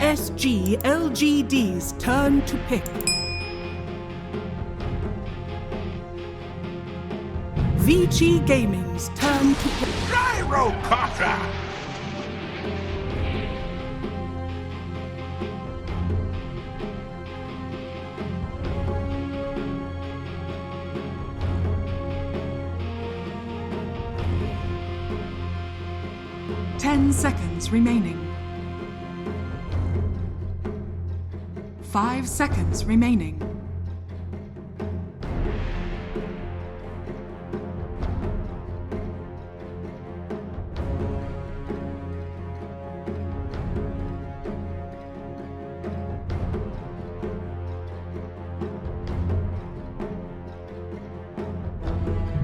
PSG LGD's turn to pick. Vici Gaming's turn to pick. Gyrocopter! Ten seconds remaining. 5 seconds remaining.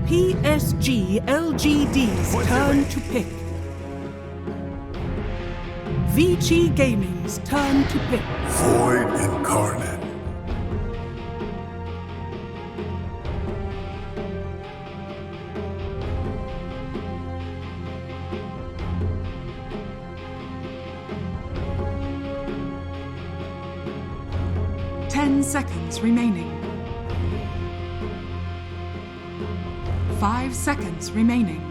PSG LGD's turn to pick. Vici Gaming's turn to pick. Void incarnate. Ten seconds remaining. 5 seconds remaining.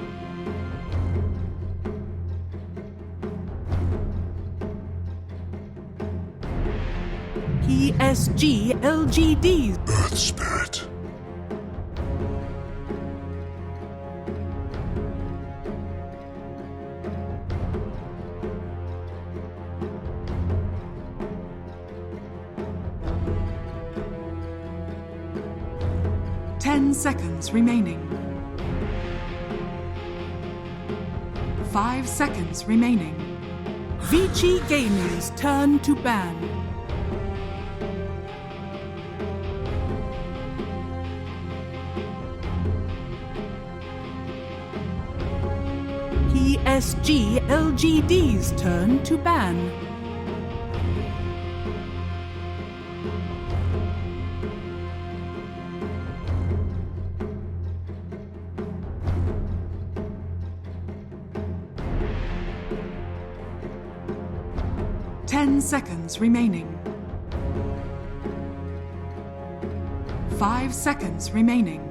PSG LGD's Earth Spirit. Ten seconds remaining. 5 seconds remaining. Vici Gaming's turn to ban. PSG LGD's turn to ban. Ten seconds remaining. 5 seconds remaining.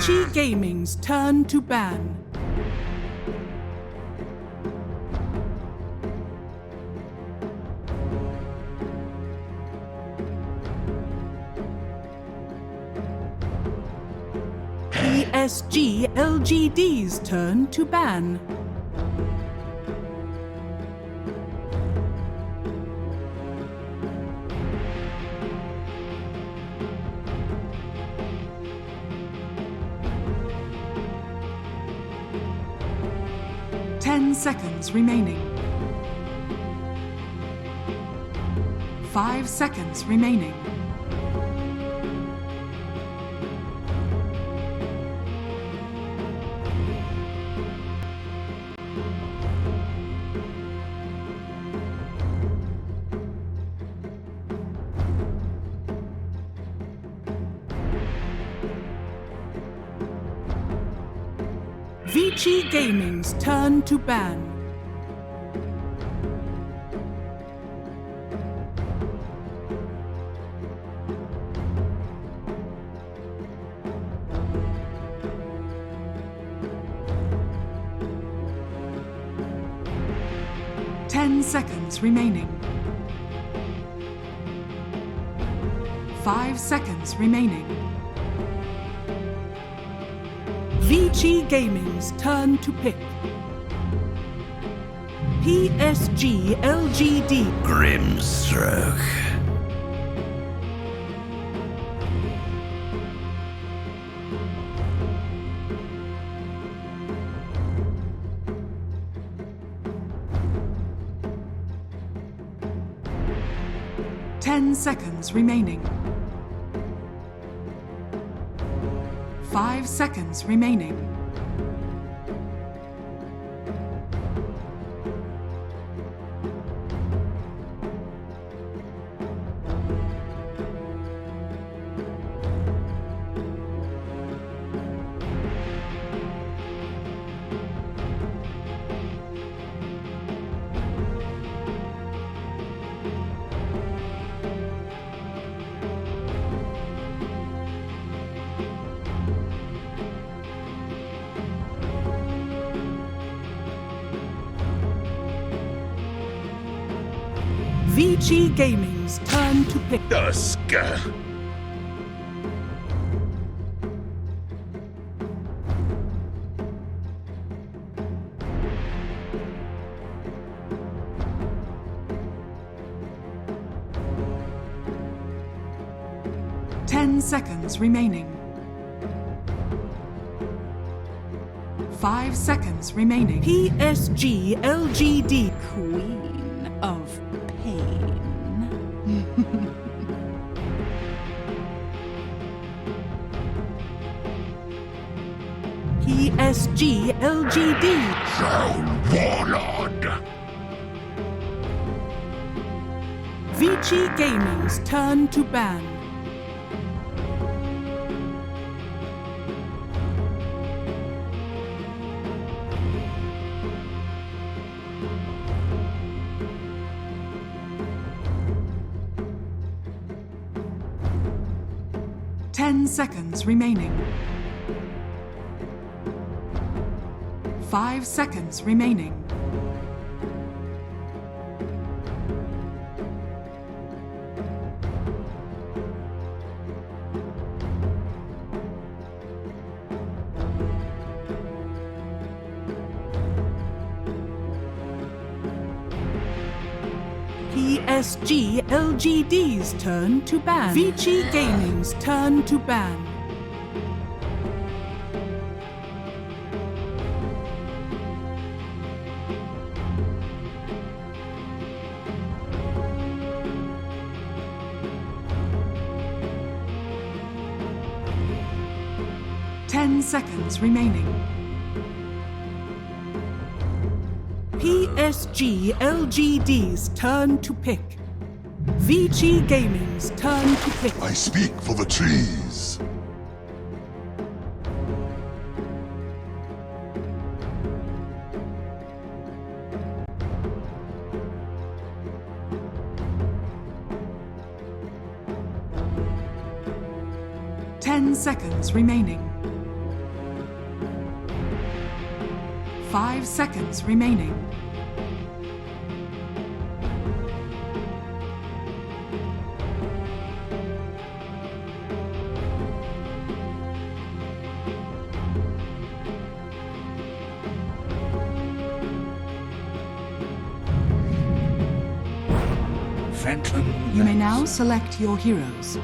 Vici Gaming's turn to ban. PSG LGD's turn to ban. Ten seconds remaining. 5 seconds remaining. Vici Gaming's turn to ban. Ten seconds remaining. 5 seconds remaining. Vici Gaming's turn to pick. PSG LGD. Grimstroke. 10 seconds remaining. 5 seconds remaining. Vici Gaming's turn to pick. Dusk. 10 seconds remaining. 5 seconds remaining. PSG LGD. Queen of Pain. PSG LGD. Warlord. Vici Gaming's turn to ban. Ten seconds remaining. 5 seconds remaining. PSG LGD's turn to ban. Vici Gaming's turn to ban. Ten seconds remaining. PSG LGD's turn to pick. Vici Gaming's turn to pick. I speak for the trees. Ten seconds remaining. 5 seconds remaining. Phantom. You may now select your heroes.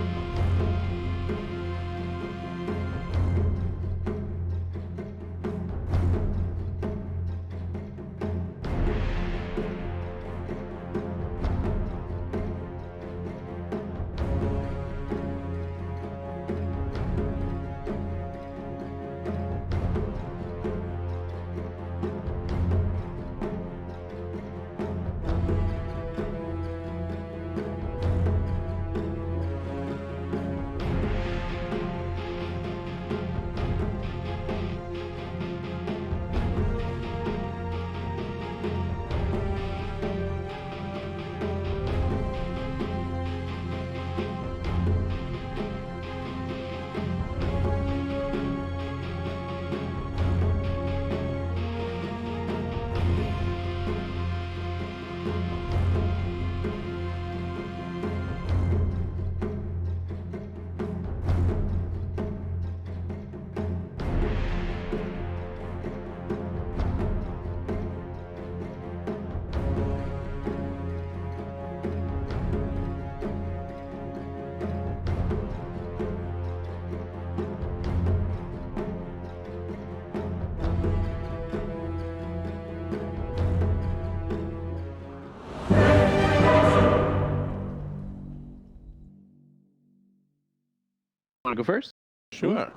go first? Sure.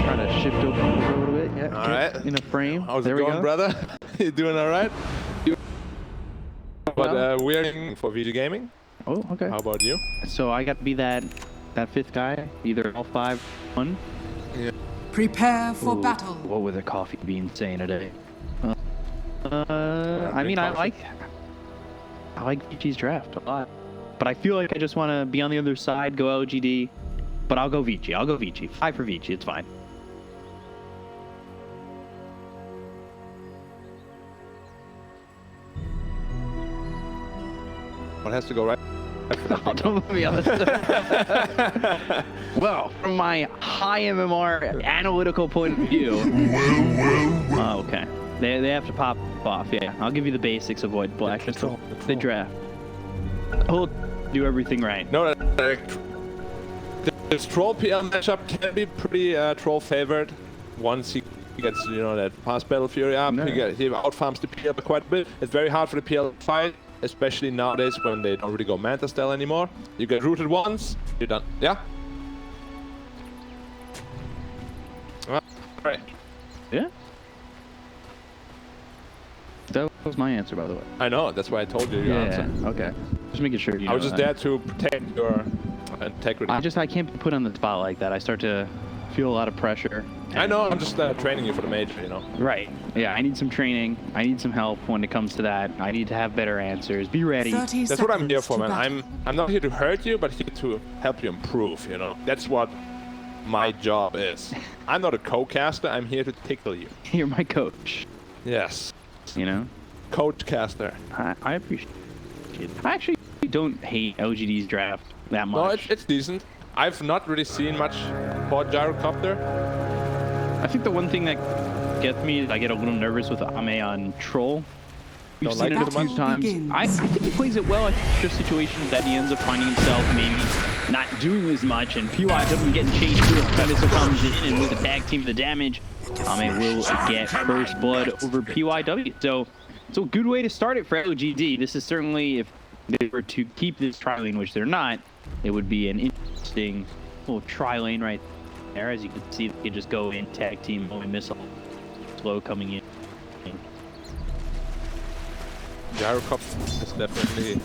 Trying to shift over a little bit. Yeah. All right. In a frame. How's there it we going, go. brother? You doing all right? But Well. we're in for Vici Gaming. Oh, okay. How about you? So I got to be that fifth guy, either all 5, 1. Prepare for Ooh, battle. What would the coffee bean saying today? I mean, I like Vici's draft a lot, but I feel like I just want to be on the other side, go LGD, but I'll go Vici. 5 for Vici. It's fine. What has to go right? Don't let me on this. Well, from my high MMR analytical point of view. Oh, okay. They have to pop off, yeah. I'll give you the basics of Void Black. Just the draft. He'll do everything right. No, this troll PL matchup can be pretty troll favored. Once he gets, you know, that fast battle fury up, No. he outfarms the PL quite a bit. It's very hard for the PL to fight, especially nowadays when they don't really go Manta style anymore. You get rooted once, you're done. Yeah? Alright. Yeah? That was my answer, by the way. I know, that's why I told you your answer. Okay. Just making sure you I was know just that. there to protect your integrity. I can't be put on the spot like that. I start to feel a lot of pressure. I know, I'm just training you for the major, you know. Right. Yeah, I need some training. I need some help when it comes to that. I need to have better answers. Be ready. 30 That's what I'm here seconds for, to man. battle. I'm not here to hurt you, but here to help you improve, you know. That's what my job is. I'm not a co-caster, I'm here to tickle you. You're my coach. Yes. You know? Coach caster. I appreciate it. I actually don't hate LGD's draft that No, much. it's decent. I've not really seen much for Gyrocopter. I think the one thing that gets me is I get a little nervous with Ame on Troll. We've Don't seen like it it a much? few times. Begins. I think he plays it well. I think there's situations that he ends up finding himself maybe not doing as much, and PY doesn't get chased through. Predator comes in, and with the tag team the damage, Ame will get first blood over PYW. So it's a good way to start it for LGD. This is certainly, if they were to keep this tri lane, which they're not, it would be an interesting little tri lane right there. As you can see, they can just go in, tag team, only missile, slow coming in. Gyrocopter is definitely...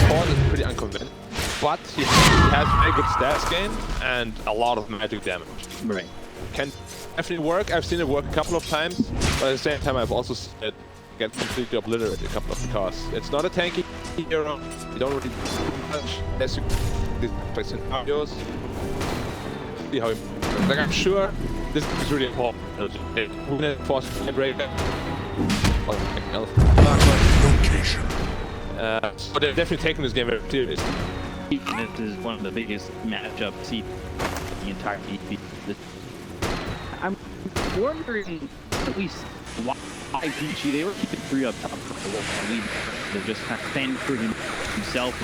Fourt is pretty unconvinced, but he has very good stats gain and a lot of magic damage. Right. Can definitely work. I've seen it work a couple of times, but at the same time I've also seen it get completely obliterated a couple of because it's not a tanky hero. You don't really do much unless you these scenarios. See how he, like I'm sure this is really important. Who can force a breaker or anything else. Location. So they're definitely taking this game very seriously. This is one of the biggest matchups in the entire DPC. I'm wondering at least why Vici, they were keeping 3 up top for the lead. They're just kind of fend for himself.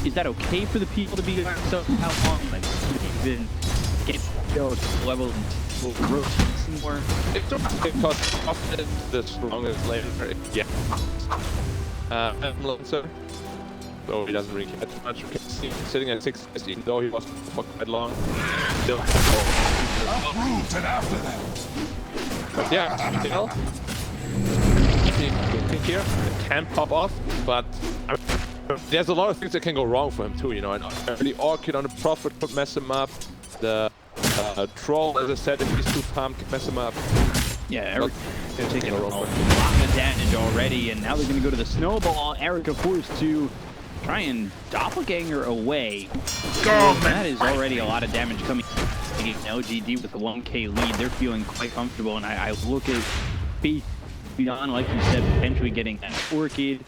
Is that okay for the people to be around so how long? Like, even get level and growth more? It's okay because often the strongest laner, yeah. Lancer. So he doesn't really care too much. You can see him sitting at 660, even though he was for quite long. Still Uproot and after them. But yeah, still. Think here, it can pop off, but I mean, there's a lot of things that can go wrong for him too, you know. And the Orchid on the Prophet could mess him up. The Troll, as I said, if he's too farmed, can mess him up. Yeah, Eric, they're taking a lot of damage already, and now they're going to go to the Snowball. Eric, of course, to try and doppelganger away. That is already a lot of damage coming. LGD with a 1k lead, they're feeling quite comfortable, and I look at Beyond, like you said, potentially getting that Orchid.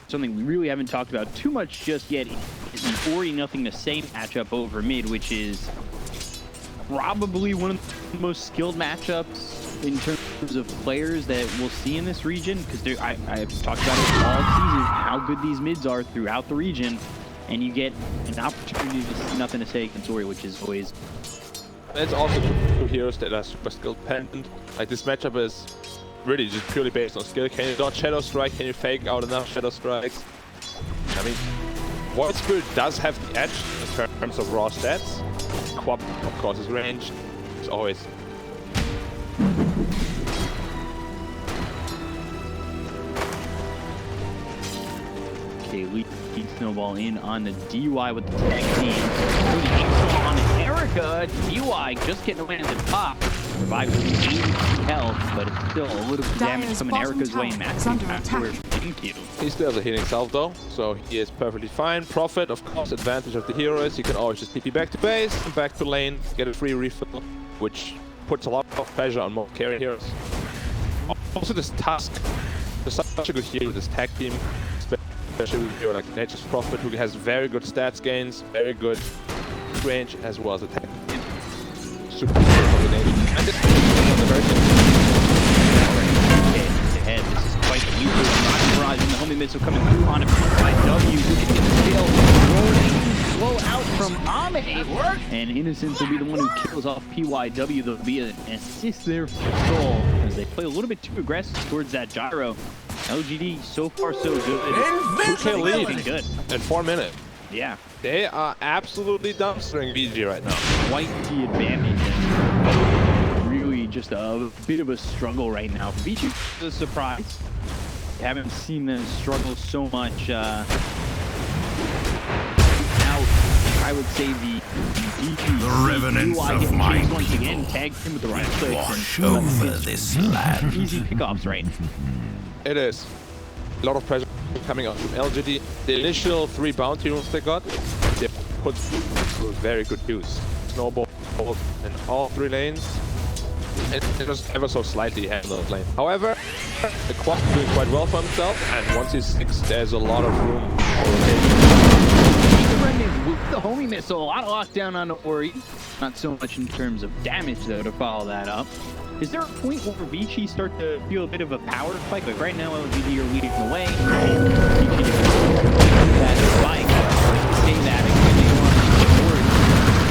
Something we really haven't talked about too much just yet is the Ori nothing to say matchup over mid, which is probably one of the most skilled matchups in terms of players that we'll see in this region, because I've talked about it all season, how good these mids are throughout the region, and you get an opportunity to see nothing to say against Ori, which is always... There's also two heroes that are super skill dependent. Like this matchup is really just purely based on skill. Can you dodge Shadow Strike? Can you fake out enough Shadow Strikes? I mean, Void Spirit does have the edge in terms of raw stats. Quap, of course, is ranged. It's always. Okay, lead snowball in on the DY with the tag team. Really on Erica. DY just getting away at the top. Survives with 80 health, but it's still a little bit of damage coming Erica's way. Max afterwards. Thank you. He still has a healing salve though, so he is perfectly fine. Profit, of course, advantage of the hero is you can always just TP back to base, back to lane, get a free refill, which puts a lot of pressure on most carry heroes. Also this Tusk, there's such a good hero with this tag team, especially with a hero like Nature's Prophet, who has very good stats gains, very good range, as well as attack. Super combination. And this is very head. This is quite the lead. Barrage and the homing missile coming through on a PYW. Who can get the kill? Slow out from Ame. And Innocence will be the one who kills off PYW. There'll be an assist there for Soul as they play a little bit too aggressive towards that gyro. LGD so far so good. 2K lead good. in 4 minutes. Yeah. They are absolutely dumpstering VG right now. Quite the advantage. And really just a bit of a struggle right now. Vici is a surprise. Haven't seen them struggle so much. Now, I would say the DPC, The revenants of my once again tagged him with the right clicks. Wash over this land. Easy pickoffs, right? It is. A lot of pressure coming out from LGD. The initial 3 bounty rooms they got, they put to very good use. Snowball in all 3 lanes. And just ever so slightly handle the lane. However, the Quap is doing quite well for himself, and once he's 6, there's a lot of room for rotation. With the homie missile, a lot of lockdown on the Ori. Not so much in terms of damage, though, to follow that up. Is there a point where Vici start to feel a bit of a power spike? Like right now, LGD are leading the way. Vici that spike. Say that again.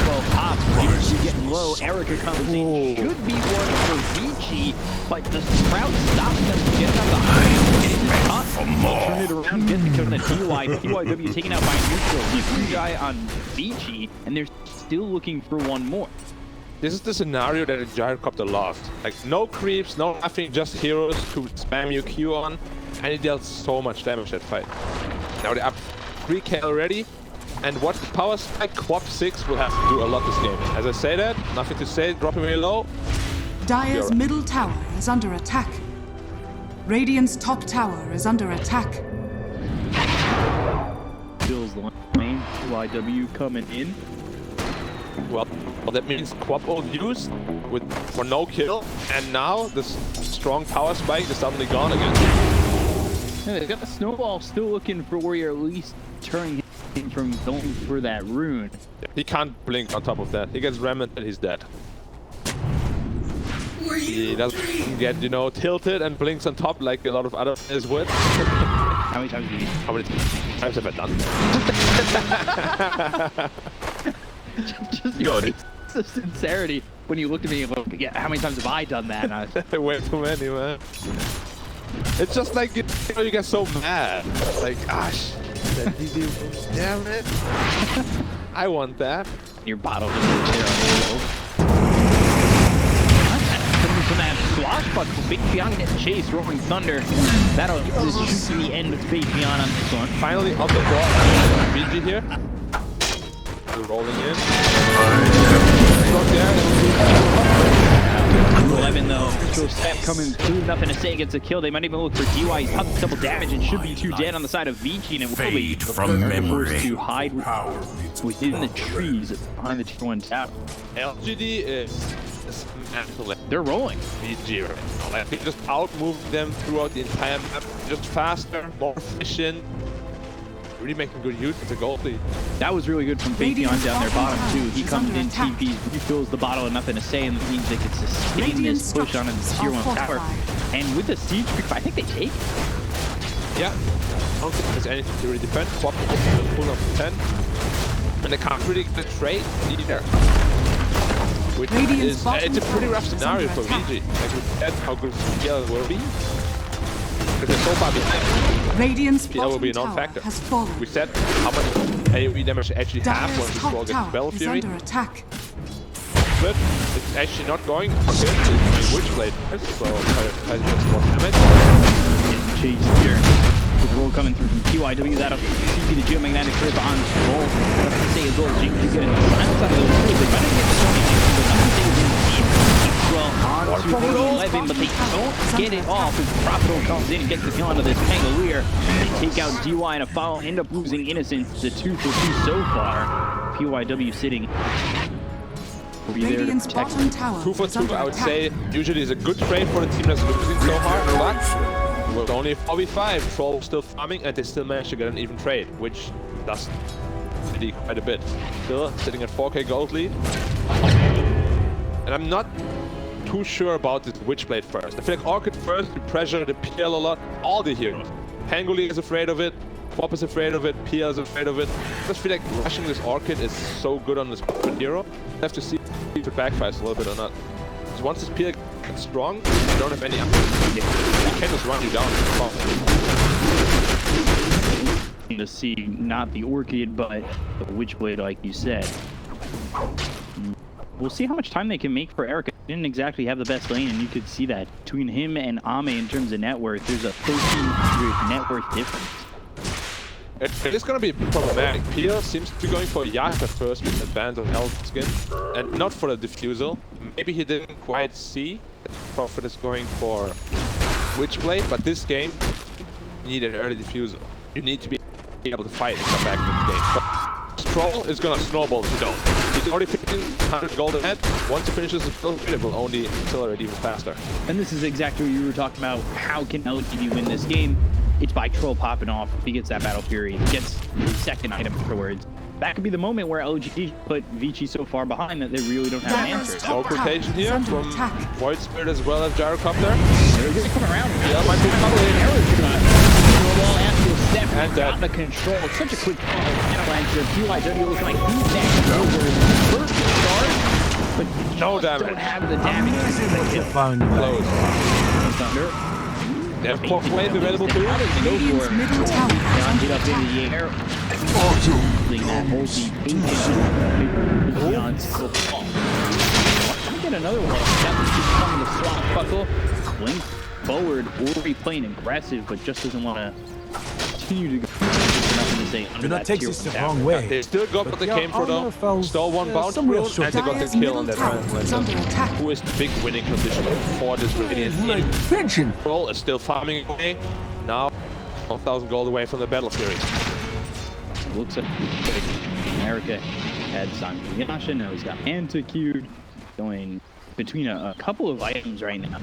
12 pops. Vici getting low. Erica comes in. Should be one for Vici, but the Sprout stops them from getting up the high. For more. Turn it around, get the kill on the DY. PYW taken out by neutral. The guy on Vici, and they're still looking for one more. This is the scenario that a Gyrocopter lost. Like, no creeps, no nothing, just heroes to spam your Q on, and it dealt so much damage that fight. Now they're up 3k already, and what's the power spike? Quap 6 will have to do a lot this game. As I say that, nothing to say, dropping really low. Dire's middle tower is under attack. Radiant's top tower is under attack. Bill's lane, YW coming in. Well, that means Quap ult used for no kill, and now this strong power spike is suddenly gone again. Yeah, they've got the snowball still looking for where you're at least turning him from going for that rune. He can't blink on top of that. He gets rammed and he's dead. He doesn't get, you know, tilted and blinks on top like a lot of other players would. How many times Have I done that? just your the sincerity when you looked at me and looked, yeah, how many times have I done that? And I was, Way too many, man. It's just like, you know, you get so mad. Like, gosh, damn it. I want that. your bottle just sits there on the wheel. From that swashbuckle, Big getting chased, Rolling Thunder. That'll just shoot to the end with Big on this one. Finally on the ball. BG here. Rolling in. 11 though. So step coming through, nothing to say, gets a kill. They might even look for DY. He's up double damage and should be 2 dead on the side of Vici, and it will be from memory. To hide within the trees behind the tier 1 tower. LGD is dismantling. They're rolling. BG right now. Like, they just outmoved them throughout the entire map. Just faster, more efficient. Really making good use of the gold lead. That was really good from Fabian down their bottom too. He comes in, TPs, refills the bottle, and nothing to say, and that means they can sustain this push on the tier 1 tower. And with the siege creep, I think they take it. Yeah, I don't think there's anything to really defend. Quap will pull up to 10. And they can't really get the trade either. Which is, it's a pretty rough scenario for VG. Like, that's how good skill will be. Because they're so far behind. Radiant's PL will bottom be a tower non-factor. has fallen. We said how much AoE damage they actually have when Dire's we top scroll against tower Battle is Fury. under attack. But it's actually not going for good. It's Witchblade first, so I just more damage. Chase here. The roll coming through from PYW. That'll CP the geomagnetic grip on roll. I have to say as well, Jinx is getting the silence out of those tools. They might not get the Sony Jinx, but nothing stays in the team. Well, on to 11, but they don't get it off as Profitable comes in and gets the kill onto this Pangolier. They take out DY in a foul, end up losing Innocence. The 2 for 2 so far. PYW sitting. Radiant's bottom tower 2 for is 2, under I would attack. say, usually is a good trade for the team that's losing so hard, but with only 4v5, Troll still farming, and they still managed to get an even trade, which does really quite a bit. Still sitting at 4k gold lead. And I'm not too sure about this Witchblade first. I feel like Orchid first, you pressure the PL a lot, all the heroes. Pangolier is afraid of it, Pop is afraid of it, PL is afraid of it. I just feel like rushing this Orchid is so good on this hero. I have to see if it backfires a little bit or not. Because once this PL gets strong, you don't have any he can just run you down. To see not the Orchid, but the Witchblade, like you said. We'll see how much time they can make for Erica. Didn't exactly have the best lane, and you could see that between him and Ame in terms of net worth. There's a 1,300 net worth difference. It is going to be problematic. PL seems to be going for Yasha first with advanced health skin, and not for the Diffusal. Maybe he didn't quite see that Prophet is going for Witchblade, but this game, you need an early Diffusal. You need to be able to fight and come back to the game. But Stroll is going to snowball if you don't. He's already 1,500 gold ahead. Once he finishes his build, it will only accelerate even faster. And this is exactly what you were talking about. How can LGD win this game? It's by Troll popping off. He gets that Battle Fury. He gets the second item afterwards. That could be the moment where LGD put Vici so far behind that they really don't have an answer. No rotation here from Void Spirit as well as Gyrocopter. They're going to come around. Yeah, might be coming. And out of control. Such a quick avalanche here. PYW looking like he's next over. First start, but no damage. Don't have the damage. Close. Thunder. They have Pop Wave available too. Radiant's middle tower is Get under up into attack. the air. That multi beyond skill fall. Can we get another one? That was just coming to swap buckle. Blink forward, already playing aggressive, but just doesn't want to continue to go. Nothing to say. Do not take this the wrong way. They still got what they came for though. Stole one bounty rule and they got the Dire's kill on middle that tower is under attack. Who is the big winning condition for this Radiant team? Troll is still farming away. Now 1,000 gold away from the Battle Fury. Looks like America had some Yasha, now he's got Anta queued, going between a couple of items right now.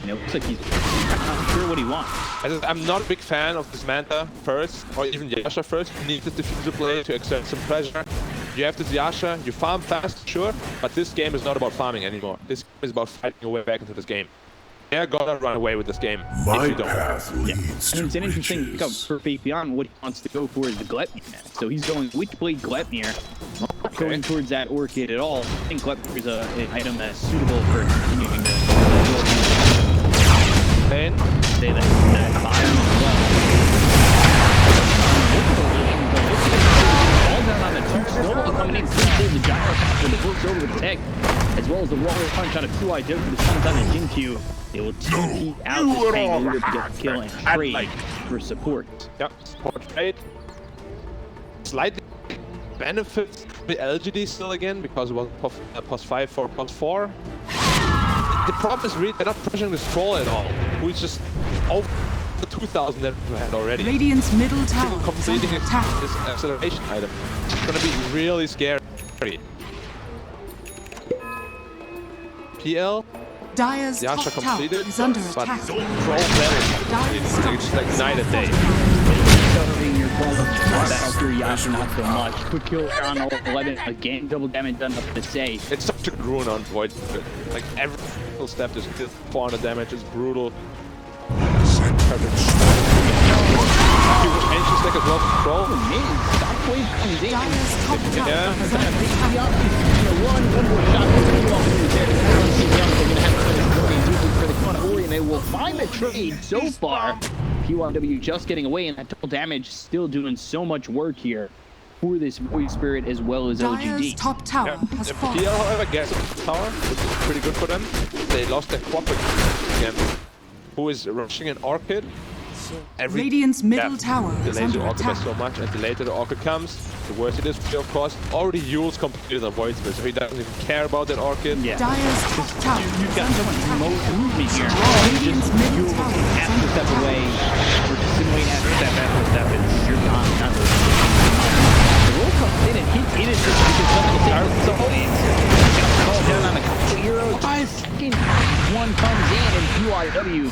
And it looks like he's not sure what he wants. I'm not a big fan of this Manta first, or even Yasha first. You need the Diffuser play to exert some pressure. You have this Yasha, you farm fast, sure, but this game is not about farming anymore. This game is about fighting your way back into this game. They're gonna run away with this game if you don't. And it's an interesting pick up for Fate Beyond. What he wants to go for is the Glepnir next. So he's going Witchblade Glepnir, not going towards that Orchid at all. I think Glepnir is an item that's suitable for continuing to say that bottom as well. All down on the two snowball coming in, the gyro the books over the tech, as well as the water punch on a 2-eye dip for the Suns on the Jinkyu. They will TP out this Pangolier to get the kill and trade for support. Yep, support trade. Slightly benefits the LGD still again because it was +5 for +4. The problem is really they're not pressuring this Troll at all, who is just over the 2,000 that we had already. Radiant's middle tower is Completing under this attack. acceleration item. It's gonna be really scary. PL. Dire's Yasha top tower completed, is under but attack. Troll level. It's like night and day. Covering your Battle Fury Yasha not so much. Quick kill there on 11. Again, double damage done up to say. It's such a ruin on Void. Like every single step is 400 damage. It's brutal. Perfect. Change the stick as well to Troll. Dire's top tower Yeah. is under attack. One more shot. They're going to have to for the corner, and they will find the trade so far. PYW just getting away, and that double damage still doing so much work here for this Void Spirit as well as Dire's LGD. top tower has If fallen. PL, however, gets the tower, which is pretty good for them. They lost their quad again. Who is rushing an Orchid? Radiant's middle tower is Delays the under Orchid by attack. so much, and the later the Orchid comes, the worse it is for you, of course. Already Yule's completed on Void Spirit, so he doesn't even care about that Orchid. Yeah. Dire's top tower You've is got so under much attack. movement here. Radiant's middle tower is Have to under step attack. away, or just simply have to step after step, and you're not the roll comes in and hit innocent because something is so call down on a couple of heroes. Second one comes in and PYW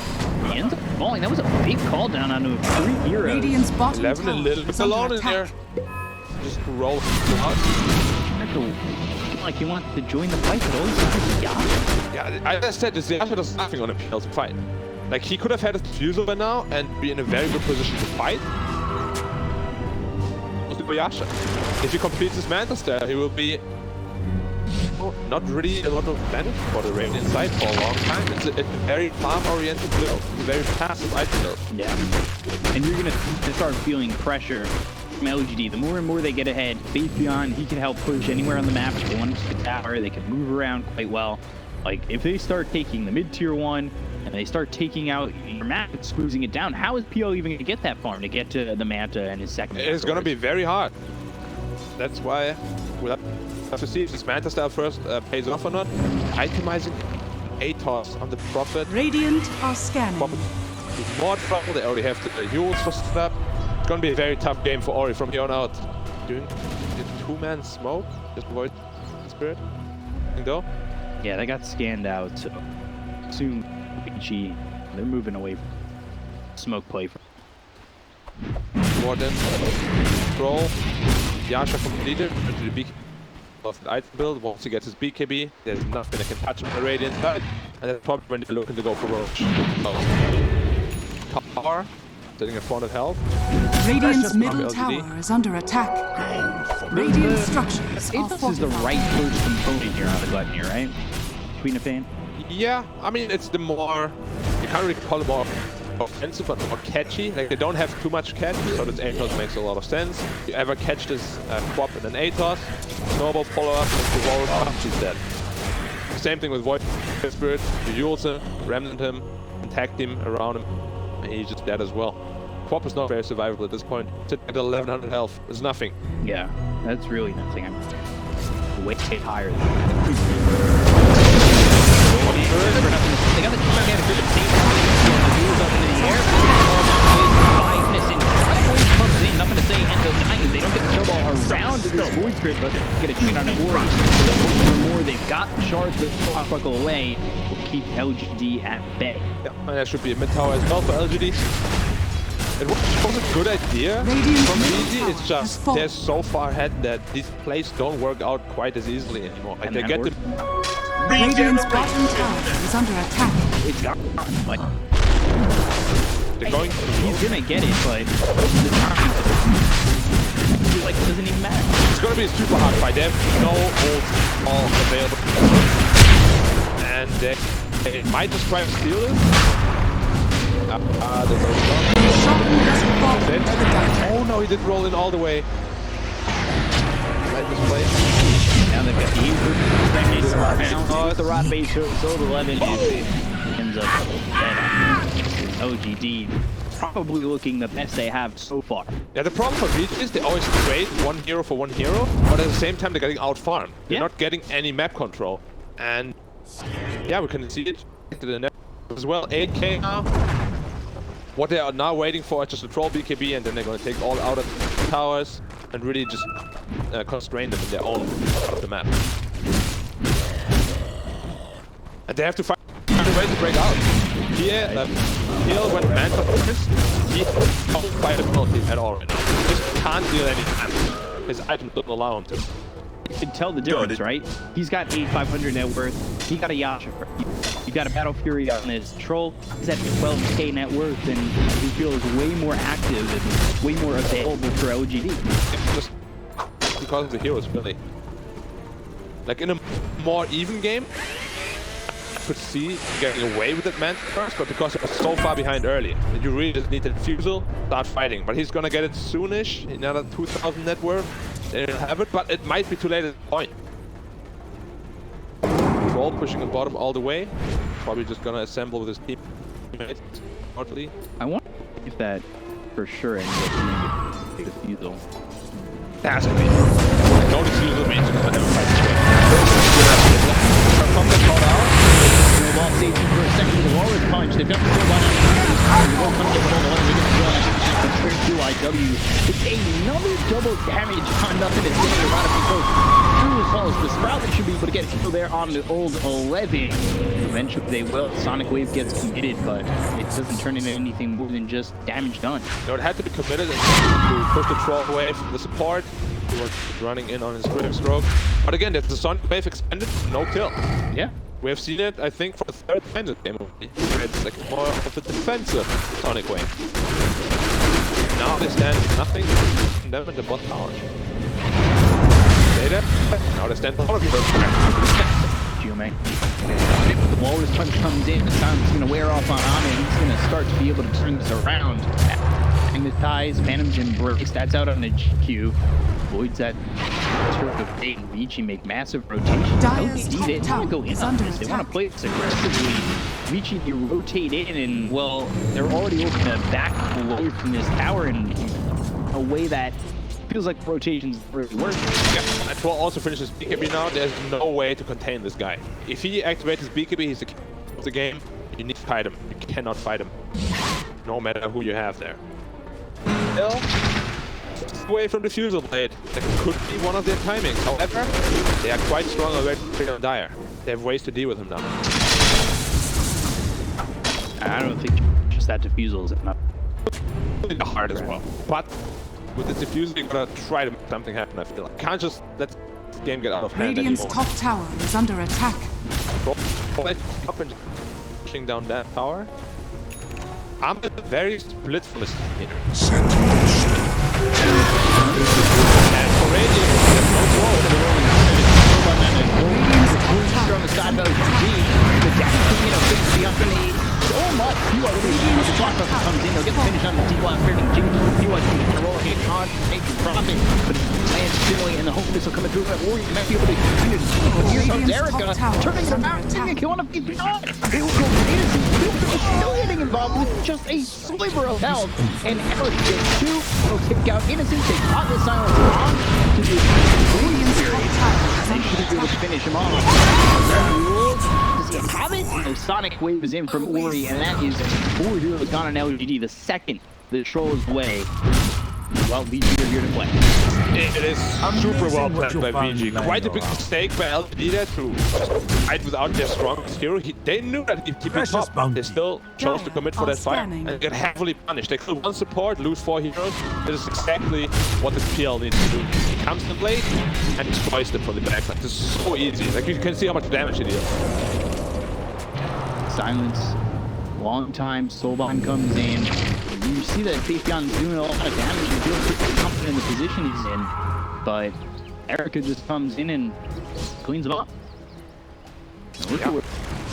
ends up falling. That was a big call down onto 3 heroes. Radiant's bottom 11 a tower little bit is under alone in there. attack. Just roll out. Have to feel like you want to join the fight, but always have Yasha. Yeah, as I said, this Yasha does nothing on a PL's fight. Like, he could have had a Fusel by now and be in a very good position to fight. For Yasha. If he completes his Manta Stare, he will be not really a lot of benefit for the Radiant side for a long time. It's a very farm-oriented build. It's a very passive item build. Yeah. And you're going to start feeling pressure from LGD. The more and more they get ahead, Faith Beyond, he can help push anywhere on the map. If they want to the tower, they can move around quite well. Like, if they start taking the mid-tier 1, and they start taking out your map and squeezing it down, how is PL even going to get that farm to get to the Manta and his second? It's going to be very hard. That's why we'll have to see if this Manta style first pays off or not. Itemizing ATOS on the Prophet. Radiant are scanning. Prophet is more trouble. They already have the Yules for setup. It's going to be a very tough game for Ori from here on out. Doing the 2-man smoke. Just avoid Spirit. Though. Yeah, they got scanned out, so soon Vici, they're moving away from smoke play. Warden, Troll, Yasha completed into the BKB of the item build. Once he gets his BKB, there's nothing that can touch him on the Radiant side, and that's probably when they're looking to go for Roach. Tower, sitting at 400 health. Radiant's From middle LGD. tower is under attack. Radiant structures are Athos is the fortified. right first component here on the Gluttony, right? Queen of Pain? Yeah, I mean, it's the more, you can't really call it more offensive, but more catchy. Like, they don't have too much catch, so this ATOS makes a lot of sense. You ever catch this Quap in an ATOS, snowball follow-up, and the wall up, she's dead. Same thing with Void Spirit. You use him, remnant him, attack him around him, and he's just dead as well. Quap is not very survivable at this point. Sit at 1100 health. It's nothing. Yeah, that's really nothing. I'm way higher than that. They got the team out of good team. The wheels up into the air. Comes in, nothing to say, and the Giants, they don't get the snowball around this Void Spirit, but get a treat on it. Ori. The more they've got shards that buckle away will keep LGD at bay. Yeah, and that should be a mid tower as well for LGD. It was a good idea Radiant from middle Vici. tower It's has just fallen. they're so far ahead that these plays don't work out quite as easily anymore. Like, And they that get works. the Radiant's bottom tower is under attack. It's gone. Like, they're going. he's gonna get it, but the time, like, it doesn't even matter. It's gonna be a super hard fight. They have no ult all available, and they might just try to steal it. They're going down. Shotgun doesn't fall Dead. by the dart. Oh no, he did roll in all the way. Like this play. Now they've got the Eagles, now the Rod Base, so the 11 ends up dead. OGD probably looking the best they have so far. Yeah, the problem for Vici is they always trade one hero for one hero, but at the same time they're getting out-farmed. They're Yeah. not getting any map control. And yeah, we can see it to the net as well. 8k now. What they are now waiting for is just a troll BKB, and then they're going to take all out of the towers and really just constrain them in their own part of the map. And they have to find a way to break out. Here, Hill went Manta first. He can't fight a penalty at all right now. He just can't deal any damage. His items don't allow him to. You can tell the difference, right? He's got 8,500 net worth. He got a Yasha. You got a Battle Fury on his troll. He's at 12k net worth, and he feels way more active and way more available for LGD. It's just because of the heroes, really. Like in a more even game, could see getting away with it man first, but because it was so far behind early, and you really just need the defusal, start fighting. But he's gonna get it soonish, another 2,000 net worth, then he'll have it, but it might be too late at the point. Troll pushing the bottom all the way, probably just gonna assemble with his teammates shortly. I wonder if that for sure ends up being a defusal. That's gonna be no defusal means you're gonna have a fight. From the call out. Snowball stays in for a second with a walrus punch. They've got the snowball now. DPIW. It's another double damage on nothing. It's getting a lot of people through as well as the Sprout that should be able to get kill there on the old 11. Eventually they will. Sonic Wave gets committed, but it doesn't turn into anything more than just damage done. No, it had to be committed to push the troll away from the support. He was running in on his critical stroke. But again, there's the Sonic Wave expanded, no kill. Yeah. We have seen it, I think, for the third time this game. It's like more of a defensive Sonic Wave. Now they stand nothing from them in the bot tower. Later, now they stand for Jume. The Walrus Punch comes in, the sound's going to wear off on Ame, he's going to start to be able to turn this around. Magnetize, Phantom's Embrace, that's out on the GQ. Voids that turf of fate, and Vici make massive rotations. Dire's top They want to go in tower on is this, they under want to play this aggressively. Vici, you rotate in, and well, they're already looking to back away from this tower in a way that feels like rotations really work. Yeah, and Troll also finishes BKB now. There's no way to contain this guy. If he activates his BKB, he's the king of the game. You need to fight him. You cannot fight him. No matter who you have there. Still, away from the Fusel Blade. That could be one of their timings. However, they are quite strong already on Dire. They have ways to deal with him now. I don't think just that defusal is enough. Hard as well. But with the defusal, you're gonna try to make something happen, I feel like. Can't just let the game get out of hand Radiant's anymore. top tower is under attack. Up and pushing down that tower. I'm very split from this team. And for Radiant, there's no wall. On the side of LGD, the damage, things beyond so much. PY the block comes in, they'll get the finish on the D1 fairly Jimmy. PY can roll a hit on, make the profit, but it lands similarly, and the hope this will come through. That Warrior might be able to here comes Erica, turning it around, taking a kill on a PP. It will go innocent. Still getting involved with just a sliver of health, and Eric gets two. Will take out Innocent. They caught the silence on to the Radiant's top tower is they under should be able to attack. finish him off. Does he have it? No, Sonic Wave is in from Ori, and that is 4 heroes gone on LGD. The second the Trolls away. Well, Vici are here to play. It is super well played by Vici. Quite a big mistake by LGD there to fight without their strongest hero. They knew that if he was top, they still chose to commit for that fight and get heavily punished. They kill one support, lose 4 heroes. That is exactly what the PL needs to do. He comes in late and destroys them from the backside. This is so easy. Like, you can see how much damage it deals. Silence. Long time. Soulbind comes in. You see that Faithion's doing a lot of damage and feels pretty confident in the position he's in. But Erica just comes in and cleans him up. Now look at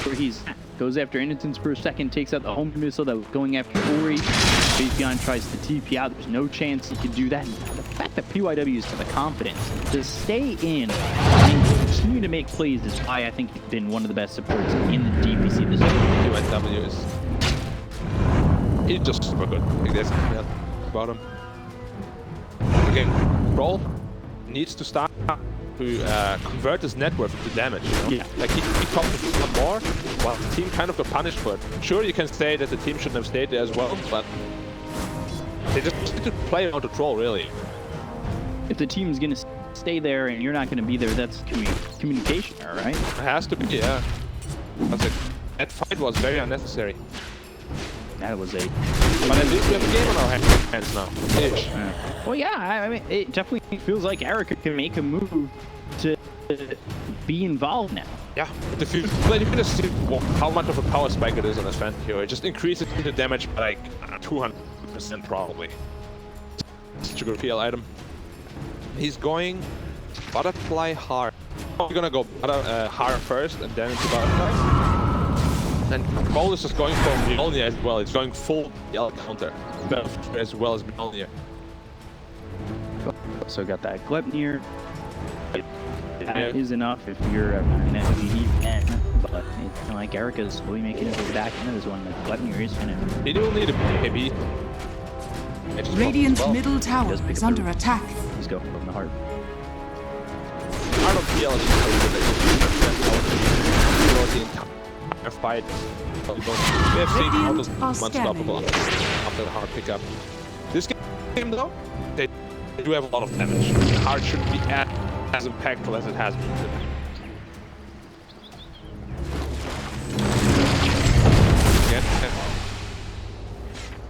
where he's at. Goes after Innocence for a second, takes out the home missile that was going after Ori. Faithion tries to TP out. There's no chance he could do that. And the fact that PYW has the confidence to stay in and continue to make plays is why I think he's been one of the best supports in the DPC this year. PYW is... he's just super good. Like, there's nothing else about him. Again, Roll needs to start to convert his net worth into damage, you know? Yeah. Like, he talked a lot more, while the team kind of got punished for it. Sure, you can say that the team shouldn't have stayed there as well, but they just need to play out the Troll, really. If the team's going to stay there and you're not going to be there, that's communication, all right? It has to be, yeah. That fight was very unnecessary. That was a... But at least we have a game on our hands now. Ish. Well, yeah, I mean, it definitely feels like Erica can make a move to be involved now. Yeah, if you can just see how much of a power spike it is on this Phantom hero. It just increases the damage by like 200% probably. Such a good PL item. He's going Butterfly hard. We're gonna go hard first and then into Butterfly. And Cole is just going for Mjolnir as well. It's going full PL counter as well as Mjolnir. So got that Gleipnir. That is enough if you're an LGD fan, but it's kind of like Erica's slowly making it back into this one. Gleipnir is kind of. They do need a BKB. Radiant's middle tower is under attack. Let's go from the heart. Part of PL is just the entire fight. We have seen almost unstoppable after the hard pickup. This game though, they do have a lot of damage. The hard shouldn't be as impactful as it has been today.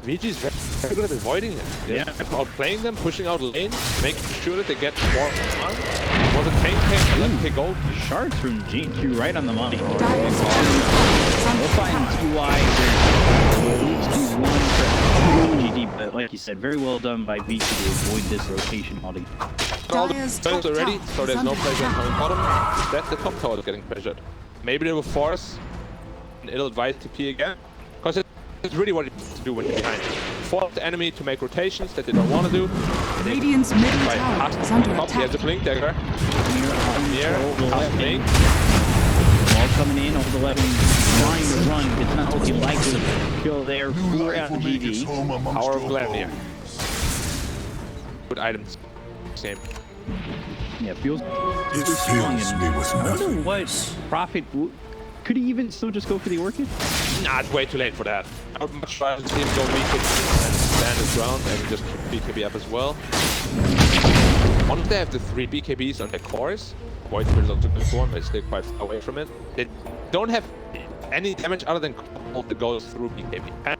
Vici's very good at avoiding it. Yeah. Outplaying them, pushing out lane, making sure that they get more harm. Was a tank let him take gold. Shards from G2 right on the money. We'll find TY. There needs to be one for LGD, but like you said, very well done by Vici to avoid this rotation already. All the players are ready, so there's no pressure coming bottom. Instead, the top tower is getting pressured. Maybe they will force an ill-advised TP again, because it's really what you need to do when you're behind. Force the enemy to make rotations that they don't want to do. Radiant's middle tower is under He has a attack. blink dagger. Here, blink. Ball coming in over the left, trying to run. It's not looking likely to kill there for LGD. Power of Gleipnir. Good items. Same. Yeah, feels It strong. fills And me with I wonder nothing. what Prophet could he even still just go for the Orchid? Nah, it's way too late for that. I would much rather see him go BKB and stand his ground and just keep BKB up as well. Once they have the 3 BKBs on their cores, Void Spirit looks a good one, but stay quite far away from it. They don't have any damage other than cold that goes through BKB. And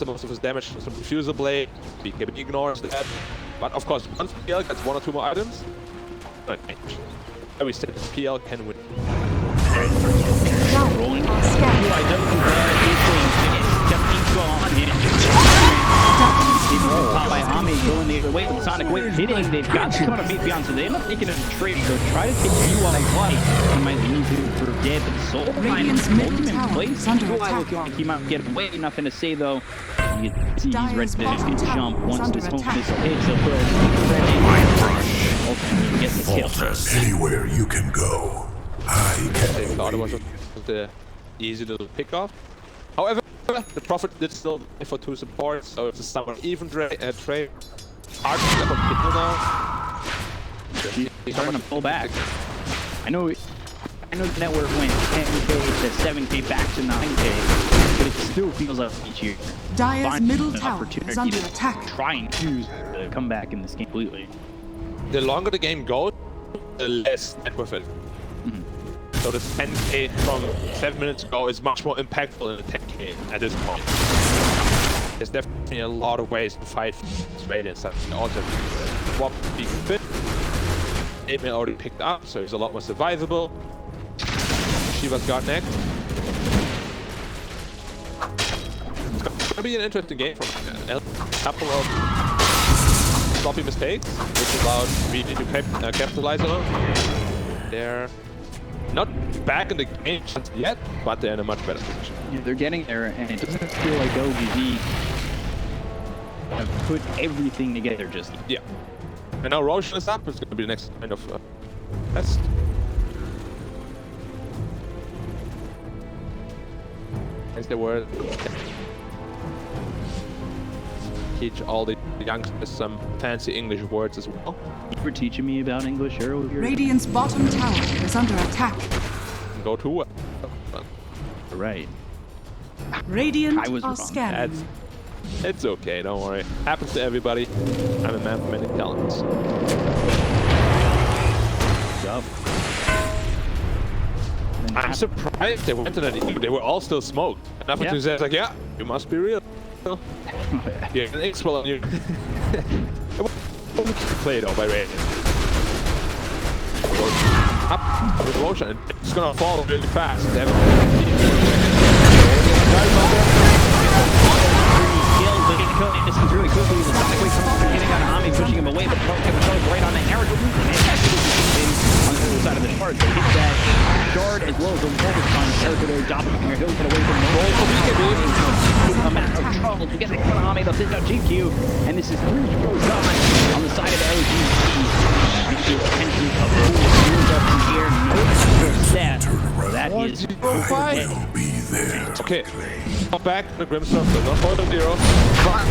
most of his damage from the Diffuser Blade, BKB ignores that. But of course, once PL gets 1 or 2 more items, not much. We said that PL can win. Rolling. I don't think definitely gone. By Hami going the other way with Sonic Wave hitting. They've got to kind of beat beyond, so they're not taking a trade. They'll try to take UI White. He might lose him for dead, but Soul Radiant's middle in tower place. is under UI attack. looking like he might get away. Nothing to say though. You can see he's ready to bottom just tower jump is once under this home attack. missile hits. He'll put ready. Ultimately get the kill. Anywhere you can go, I They can thought it was lead. the easy little pick off. However, the Prophet did still for 2 supports, so it's a somewhat even trade. Hard to step up people now. He's starting to pull back. I know the network went 10k to 7k back to 9k, but it still feels like each year. Dire's middle an tower opportunity is under to attack. try and choose to come back in this game completely. The longer the game goes, the less net worth it. So this 10k from 7 minutes ago is much more impactful than the 10k at this point. There's definitely a lot of ways to fight this Radiant stuff. Also, swap being fit. 8-man already picked up, so he's a lot more survivable. Shiva's got next. It's gonna be an interesting game from a couple of sloppy mistakes, which allowed Vici to capitalize on. They're not back in the game just yet, but they're in a much better position. Yeah, they're getting there, and it doesn't feel like LGD have put everything together just yet. Yeah. And now Roshan is up. It's going to be the next kind of test. As they were teach all the youngsters some fancy English words as well. You were teaching me about English earlier. Radiant's bottom tower is under attack. Go to Right. Radiant I was are wrong. scanning. It's okay, don't worry. Happens to everybody. I'm a man of many talents. Yup. I'm surprised they went to that. They were all still smoked. Enough Yeah. to say, like, yeah, you must be real. Yeah, an X will on you. Play though by Radiant. Up with Roshan. It's gonna fall really fast. Distance really quickly. The Sonic Wave comes from getting on Ami, pushing him away, but Kevin right on the Eric. On the other side of the chart, they hit that shard as well as the wall was trying to circle their doppelganger. He'll get away from the wall. Come out of trouble to get the Konami. They'll sit down GQ. And this is 3-Roshan on the side of LGD. Potentially a full up from here. That is I'll be there. Okay, not back the Grimstone, so not for the zero. But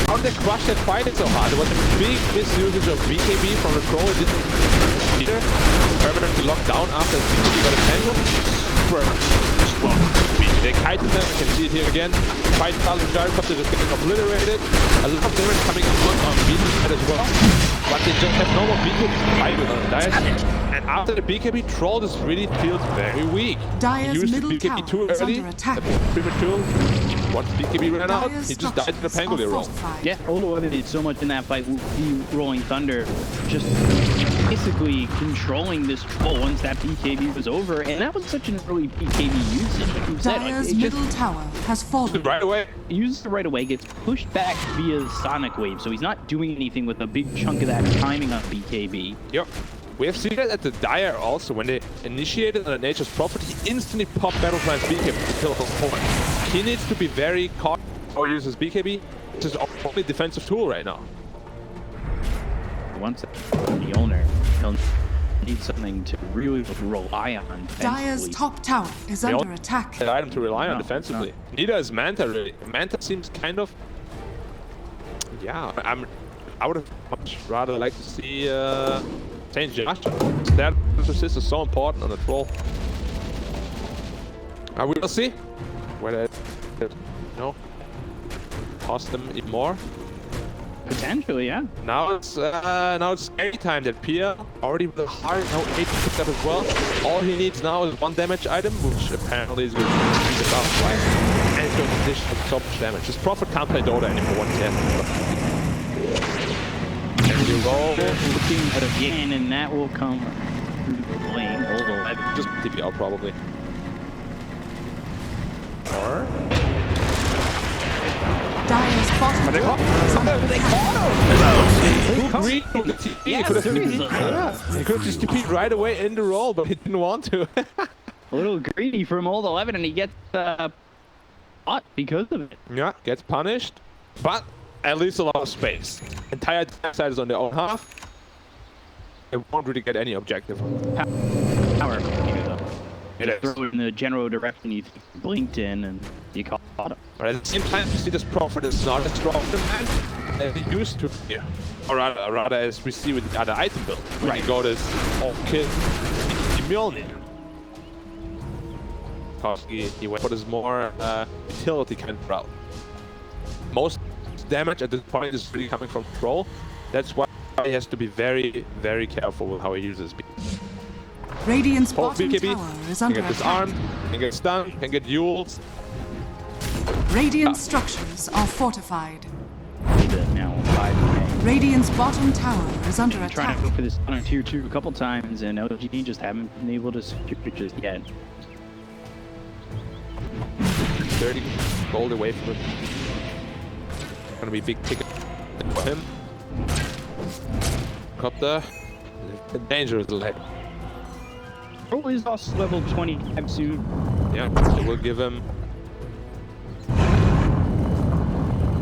how did they crush that fight it so hard? It was a big misusage of BKB from the troll. It didn't either. Permanently locked down after he got a tangle. Well, they kited them, you can see it here again. 5,000 gyrocopters just getting obliterated. A lot of damage coming on Vici as well. But they just have no more BKB to fight with on the Dice. And after the BKB troll, this really feels very weak. Dire's He used the middle BKB tower too is early, under attack. premature. Once BKB ran out, Dire's he just died in a structures are Pangolier roll. fortified. Yeah, although they did so much in that fight with the Rolling Thunder, just basically controlling this troll once that BKB was over, and that was such an early BKB usage. Like you said, Dire's it just middle tower has fallen. Right away. uses it right away, gets pushed back via Sonic Wave, so he's not doing anything with a big chunk of that timing on BKB. Yep. We have seen that at the Dire also. When they initiated on Nature's Prophet, he instantly popped Battlefly's BKB to kill his opponent. He needs to be very cautious or use his BKB. It's his only defensive tool right now. Once the owner, he'll need something to really rely on Dire's defensively. top tower is They under don't attack. An item to rely on No, defensively. Neither is Manta really. Manta seems kind of... Yeah, I would have much rather like to see Saint Joshua. That resist is so important on the troll. We will see whether cost them even more. Potentially, yeah. Now it's scary time that Pia already with a hard no 8 picked up as well. All he needs now is one damage item, which apparently is going to be the bounce right. And it's going to dish so much damage. His Prophet can't play Dota anymore 110. And you roll Looking at again, and that will come through the lane. Hold on. just TP out probably. Or Dire's bottom they tower caught is under They attack. caught him! he could have seriously. he could have just TP'd right away in the roll, but he didn't want to. A little greedy from old 11, and he gets caught because of it. Yeah, gets punished, but at least a lot of space. Entire side is on their own half. It won't really get any objective. Power here, though. It is. Throw it in the general direction you blinked in, and you caught him. But at the same time, you see this Prophet is not as strong as he used to be. Or rather as we see with the other item build. When you go this all-kit Mjolnir. Because he went for this more utility kind of route. Most damage at this point is really coming from Troll. That's why he has to be very, very careful with how he uses B. Radiant's Hold bottom BKB, tower is can under get attack. disarmed, can get stunned, can get duels. Radiant structures are fortified. Now, 5. Radiant's bottom tower is under Trying attack. to go for this on tier 2 a couple times, and LGD just haven't been able to secure it just yet. 30 gold away from him. Gonna be big ticket for him. Copter. Dangerous leg. Troll is also level 25 soon. Yeah, so we'll give him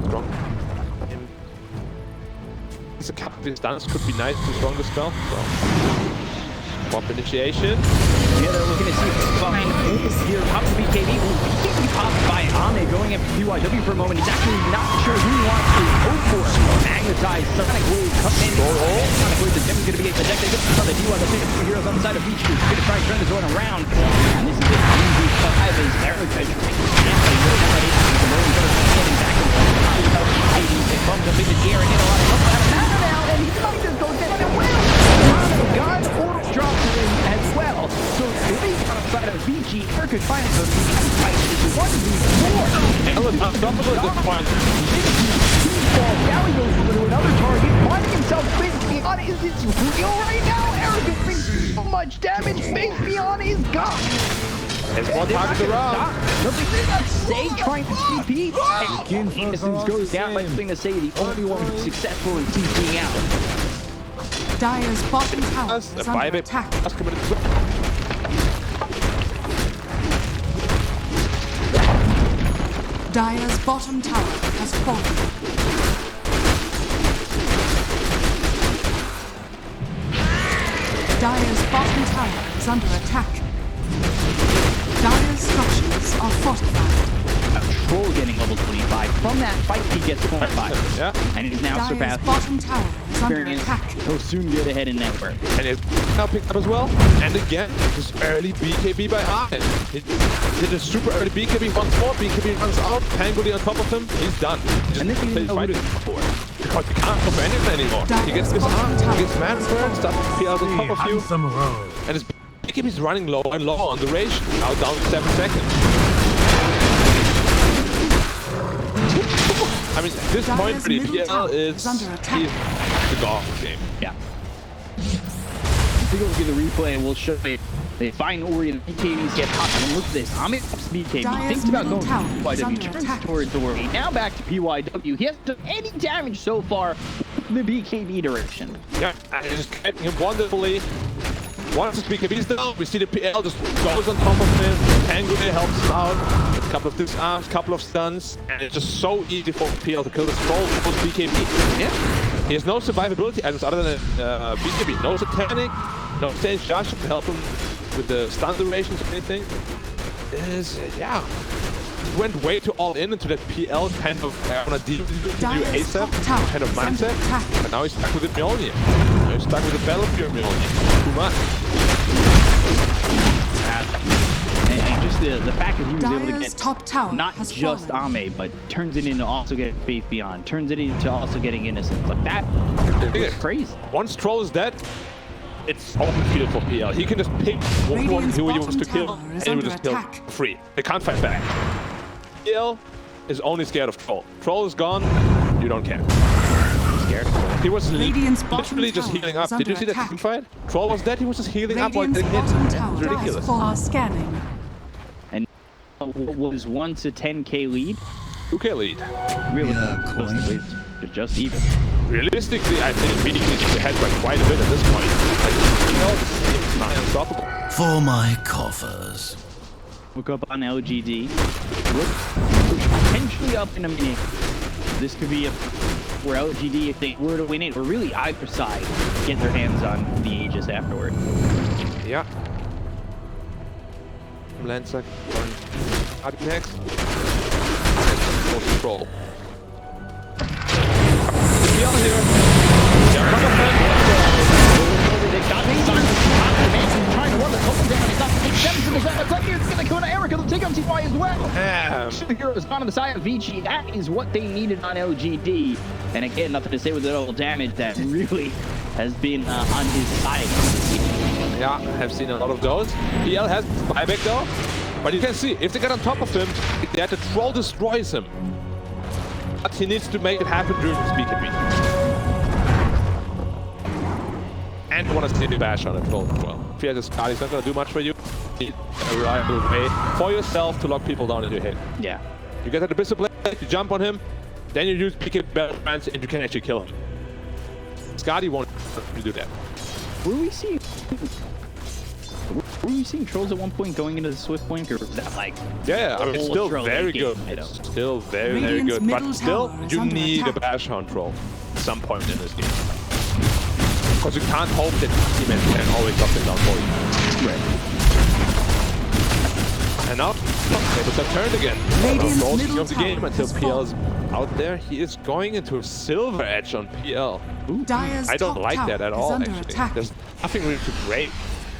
strong. He's a couple of his stance could be nice to stronger spell. So pop initiation. Yeah, they're looking to see if it's fine. Here pops the BKB. BKB popped by Ame going after PYW for a moment. He's actually not sure who he wants to go for. Magnetized Sonic Wave coming in. Sonic Wave, the Gem's going to be ejected. This is on the D1, the 2 heroes on the side of Vici. He's going to try and turn this one around. And this is it. 3v5 is Erica. They bumped up in the air and get a lot of help out of that now. And he might just go down and win. God, order drops in as well. So at least outside of Vici, Erica finds a fight. It's 1v4. Ellen, on top of this point. Now he goes over to another target, finding himself Face Beyond. Is this real right now? Erica brings so much damage. Face Beyond is gone. There's one target around. Nothing did not say trying to TP. And Innocence goes down by something to say the only one who's successful in TPing out. Dire's bottom tower is The under 5 attack. coming in. Dire's bottom tower has fallen. Dire's bottom tower is under attack. Dire's structures are fortified. Troll getting level 25. From that fight, he gets 25. Yeah. And he's now Dire's surpassed bottom tower is under experience. attack. He'll soon get ahead in network. And it's now picked up as well. And again, this early BKB by Arden. He did a super early BKB once more. BKB runs out. Pangoli on top of him. He's done. And this is fighting before. Because he can't cover anything anymore. He gets this arm, he gets man burn, stuff PLs on top of you. And his BKB is running low and low on duration. Now down to 7 seconds. I mean, at this point, for the PL is the golf game. Yeah. Take a look at the replay and we'll show you. They find Ori and BKBs get hot. And look at this. Amit BKB thinks about going to PYW, turns towards the Ori. Now back to PYW. He hasn't done any damage so far in the BKB direction. Yeah, and just kept him wonderfully. Once his BKB is down, we see the PL just goes on top of him. Pangoli helps him out. A couple of disarms, couple of stuns, and it's just so easy for PL to kill this troll with BKB. Yeah, he has no survivability items other than BKB. No satanic, no staying charge to help him with the stun durations or anything. Yeah, he went way too all in into that PL kind of on a deep ASAP kind of mindset. But now he's stuck with the Mjolnir. Now he's stuck with the Battlefield Mjolnir. Too much. And just the fact that he was able to get top tower not just Ame, but turns it into also getting Faith Beyond, turns it into also getting Innocence. Like that, it's crazy. Once Troll is dead, it's open field for PL. He can just pick one who he wants to kill, and he will just kill free. They can't fight back. PL is only scared of Troll. Troll is gone, you don't care. Scared. He was literally just healing up. Did you see that team fight? Troll was dead, he was just healing up while getting hit. It's ridiculous. Scanning. And what was once a 10k lead? 2k lead. Realistically, just even. Realistically, I think Vici is ahead by quite a bit at this point. Like, it's not unstoppable. For my coffers. Look up on LGD. Look potentially up in a minute. This could be where LGD, if they were to win it, or really either side, get their hands on the Aegis afterward. Yeah. Lancer going next. Control. Beyond here. They got me. Trying to run the total down. He's up 8-7 to the like it's gonna go to Erica. They'll take on TY as well. The heroes gone on the side of Vici. That is what they needed on LGD. And again, nothing to say with the double damage that really has been on his side. Yeah, I've seen a lot of those. PL has buyback though. But you can see, if they get on top of him, that the troll destroys him. But he needs to make it happen during his BKB. And you want to see the bash on a troll as well. If he has a Scott, he's not going to do much for you. You need a reliable way for yourself to lock people down into your hit. Yeah. You get that Abyssal Blade, you jump on him, then you use BKB Battle Trance, and you can actually kill him. Scotty won't do that. Were we seeing trolls at one point going into the Swift Blink, or was that like... Yeah, I mean, it's still very good. It's still very, very good. But still, you need a bash on troll at some point in this game. Because you can't hope that teammates can always lock them down for you. Right. And now, tables have turned again. Closing of the game until PL's out there. He is going into a silver edge on PL. Ooh, I don't like that at all, actually. There's nothing really to break.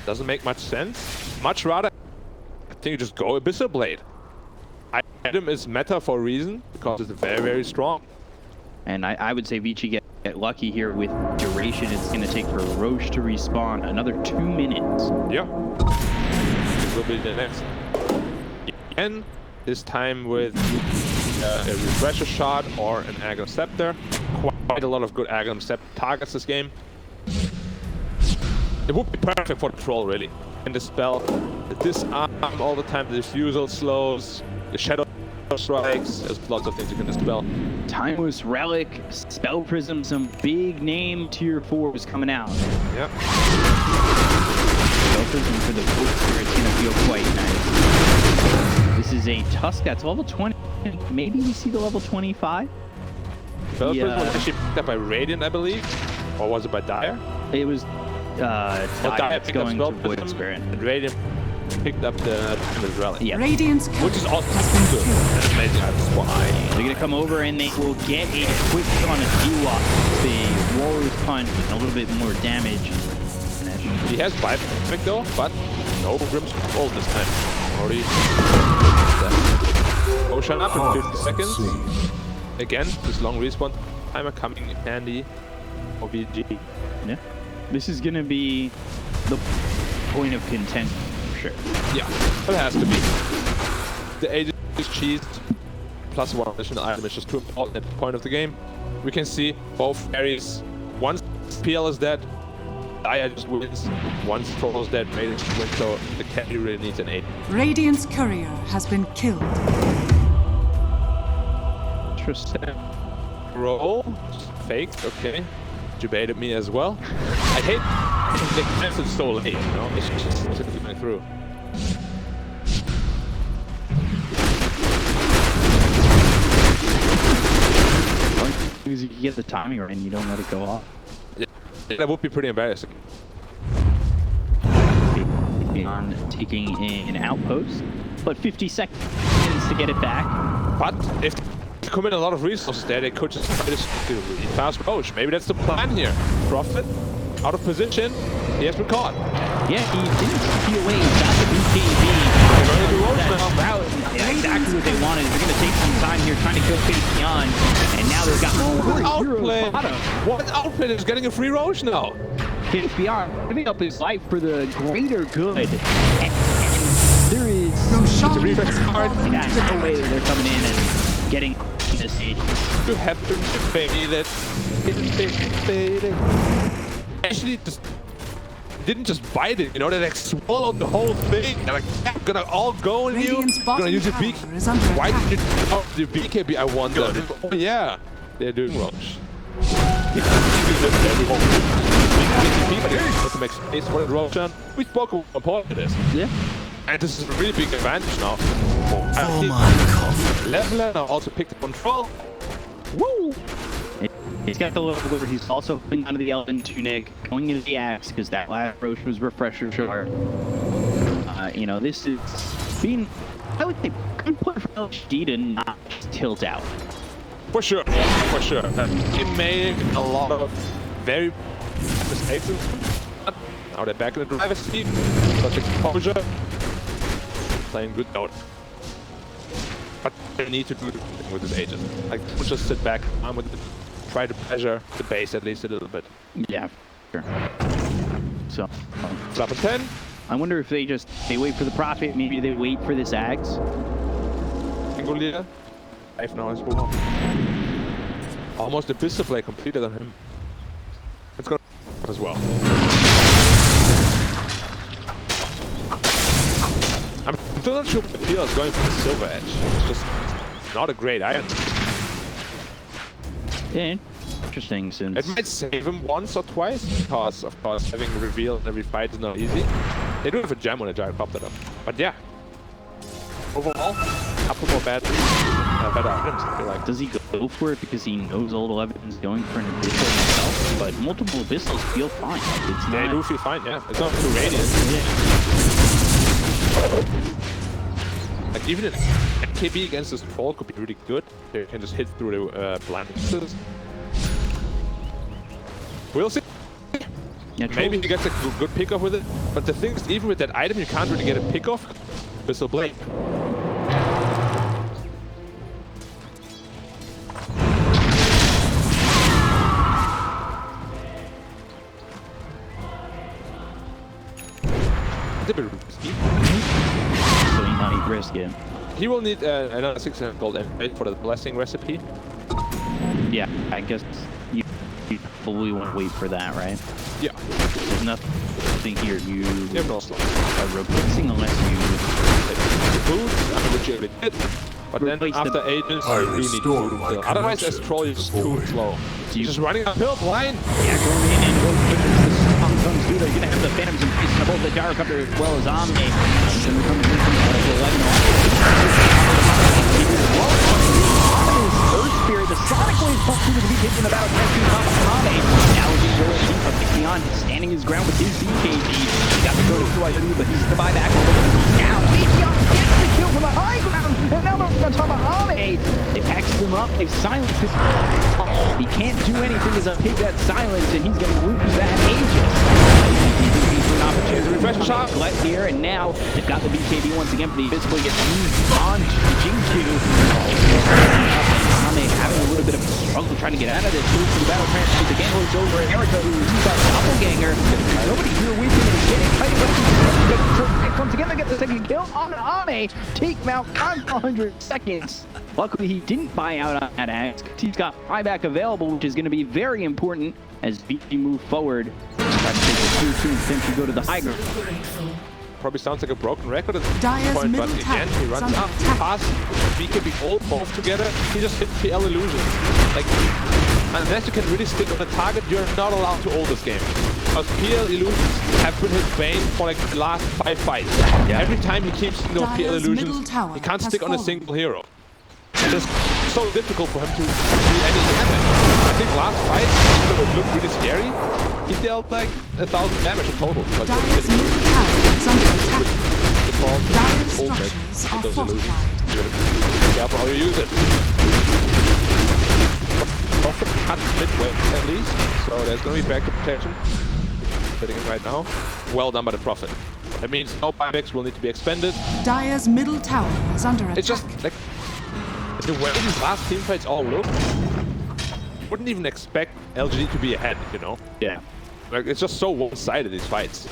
Doesn't make much sense. Much rather, I think you just go Abyssal Blade. Item is meta for a reason, because it's very, very strong. And I would say Vici get lucky here with duration. It's going to take for Roche to respawn another 2 minutes. Yeah. This will be the next. Again, this time with a Refresher Shot or an Aghanim Scepter. Quite a lot of good Aghanim Scepter targets this game. It would be perfect for the troll, really. And the spell, the disarm all the time, the diffusal slows, the shadow strikes, there's lots of things you can dispel. Timeless Relic, Spell Prism, some big name tier 4s coming out. Yep. Spell Prism for the boots here, it's gonna feel quite nice. This is a Tusk that's level 20. maybe we see the level 25. Developers was actually picked up by Radiant, I believe. Or was it by Dire? It was Dire Dire's picked up going Spell to Void Prism, Spirit. and Radiant picked up the Timeless Relic. Yeah. Radiant's Which is courier also has been good. killed. That's amazing. That's why. They're going to come over and they will get a quick hit on a Ewok. The Warrior's Punch with a little bit more damage. He has biopic though, but no Grim's Gold this time. Already. Ocean up in 50 seconds. Again, this long respawn timer coming in handy for VG. Yeah. This is going to be the point of contention for sure. Yeah, it has to be. The Aegis is cheesed. Plus one additional item is just too important at the point of the game. We can see both carries. Once PL is dead, Dire just wins. Once Troll is dead, Radiant just wins. So the carry really needs an 8. Radiant's courier has been killed. Interesting. Roll. Faked, okay. Debated me as well. I hate the message so late, you know? It's just coming through. Because you can get the timing right and you don't let it go off. Yeah, that would be pretty embarrassing. Beyond taking an outpost, but 50 seconds to get it back. But if they commit a lot of resources there, they could just try to do a really fast Roche. Maybe that's the plan here. Prophet, out of position, he has been caught. Yeah, he didn't steal away, got the BKB. They're going to do Roche That now. route, yeah, exactly what they wanted. They're going to take some time here trying to kill Beyond, and now they've got Outplay. What outplay is getting a free Roche now? Beyond giving up his life for the greater good. And there is Roshan refresh has card. fallen yeah, to no way death. they're coming in and getting this stage. You have to fade it. Fade it. Actually, just didn't just bite it, you know, they like swallowed the whole thing. They're like, yeah, gonna all go on you. Radiant's Gonna use your bottom beak. tower is under Why attack. did you oh, the BKB? I wonder. Oh yeah, they're doing Roche. To make space for the Roshan. We spoke about how important it is. Yeah. And this is a really big advantage now. For my coffers. Leveler now also picked the control. Woo! He's got the little over. He's also putting onto the Elven Tunic, going into the Axe, because that last Roche was refresher short. You know, this is being, I would say, good point for LGD to not tilt out. For sure, for sure. He made a lot of very mistakes. Now they're back in the driver's seat. Such exposure. Playing good Dota. But they need to do something with this agent. Like, don't just sit back and with it. Try to pressure the base at least a little bit. Yeah, sure. So, Flap a 10. I wonder if they wait for the Prophet, maybe they wait for this Axe. Angolia. 5 now as well. Almost a pistol play completed on him. It's gonna as well. I'm still not sure what the PL is going for the Silver Edge. It's just not a great item. Yeah, interesting since... It might save him once or twice, because of course having a reveal in every fight is not easy. They do have a gem on a Gyrocopter though. But yeah. Overall, a couple more better items, I feel like. Does he go for it because he knows Old Eleven's going for an Abyssal himself? But multiple Abyssals feel fine. It's They not... do feel fine, yeah. It's not too radiant. Like even an KB against this troll could be really good. They can just hit through the blinding pieces. We'll see. Yeah, Maybe he gets a good pick off with it. But the thing is, even with that item, you can't really get a pick off. Abyssal Blade. It's a bit risky. So he might risk it. He will need another 600 gold and for the blessing recipe. Yeah, I guess you probably want to wait for that, right? Yeah. There's nothing here you have no slots. are replacing unless you... The boots, which you already did. But then Replace after them. ages, you do need to boost still. Otherwise, as troll, you're just too slow. You're just running uphill blind. Yeah, going in and going comes through. They're going to have the Phantoms in place on both the Gyrocopter as well as Omni. And they're coming in from the 11. BYW, but he's the buyback. Now, Vici gets the kill from the high ground, and now they're on top of Ame. They've axed him up, they've silenced his... He can't do anything as a pig that's silenced, and he's going to lose that Aegis. An opportunity to refresh the shot left here, and now they've got the BKB once again, but he basically gets moved on to Jinku. Ame having a little bit of a struggle trying to get out of this. Moves to the battle transfer. The gang looks over at Erica, who's got a doppelganger. Nobody here with him is getting tight. Comes together, get the second kill on Ame. Take him out 500 seconds. Luckily, he didn't buy out on that axe. He's got buyback available, which is going to be very important as Vici move forward. That's too soon to go to the high ground. Probably sounds like a broken record at this Dire's point, but middle again, he tower runs is up, under attack. pass, BKB ult, both together, he just hits PL illusion. Like, unless you can really stick on a target, you're not allowed to ult this game. Because PL illusions have been his bane for like the last 5 fights. Yeah. Every time he keeps those PL illusions, he can't stick on a single hero. It's just so difficult for him to do any damage. I think last fight, it looked really scary. He dealt like 1,000 damage in total. Dire's middle tower is under attack. Dire's structures are fortified. Be careful how you use it. Prophet cut midway at least, so there's going to be back to protection. Hitting it right now. Well done by the Prophet. That means no buybacks will need to be expended. Dire's middle tower is under attack. It's just like the way these last teamfights all look. Wouldn't even expect LGD to be ahead, you know? Yeah. Like, it's just so one-sided, these fights.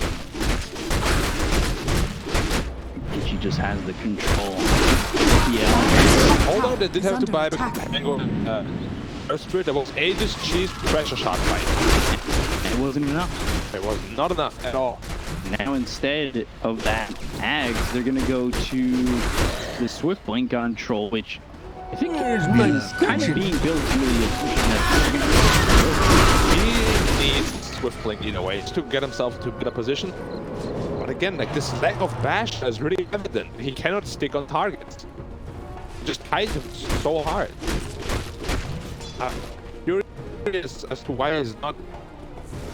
She just has the control. Yeah. Although they did have to buy Mango Spirit, there was Aegis cheese pressure shot fight. It wasn't enough. It was not enough at all. Now instead of that Ags, they're gonna go to the Swift Blink on Troll, which I think is kind of being built to the He needs Swift Blink in a way to get himself to a better position. But again, like this lack of bash is really evident. He cannot stick on targets. Just hide him so hard. Curious as to why he's not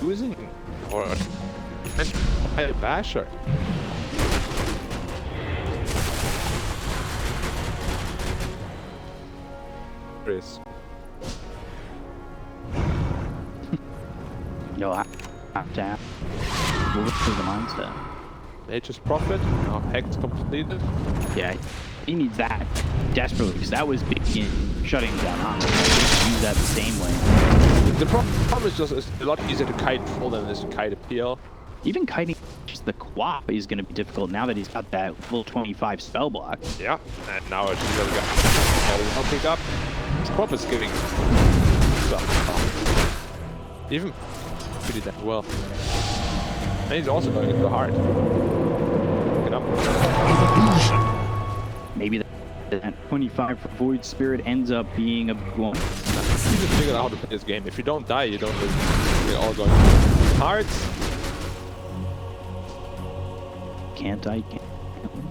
using or a basher. Curious. No, I have to ask. What was the mindset? Nature's Prophet, now Hex completed. Yeah, he needs that desperately because that was big in shutting down on. Use that the same way. The problem is just it's a lot easier to kite full than it is to kite a PL. Even kiting just the Quap is going to be difficult now that he's got that full 25 spell block. Yeah, and now it's really got pick up. Quap is giving stuff. Even pretty that well. And he's also going into the heart. Pick it up. Maybe that 25 for Void Spirit ends up being a big one. You just figured out how to play this game. If you don't die, you don't lose. You're all going hearts. Can't die, can't.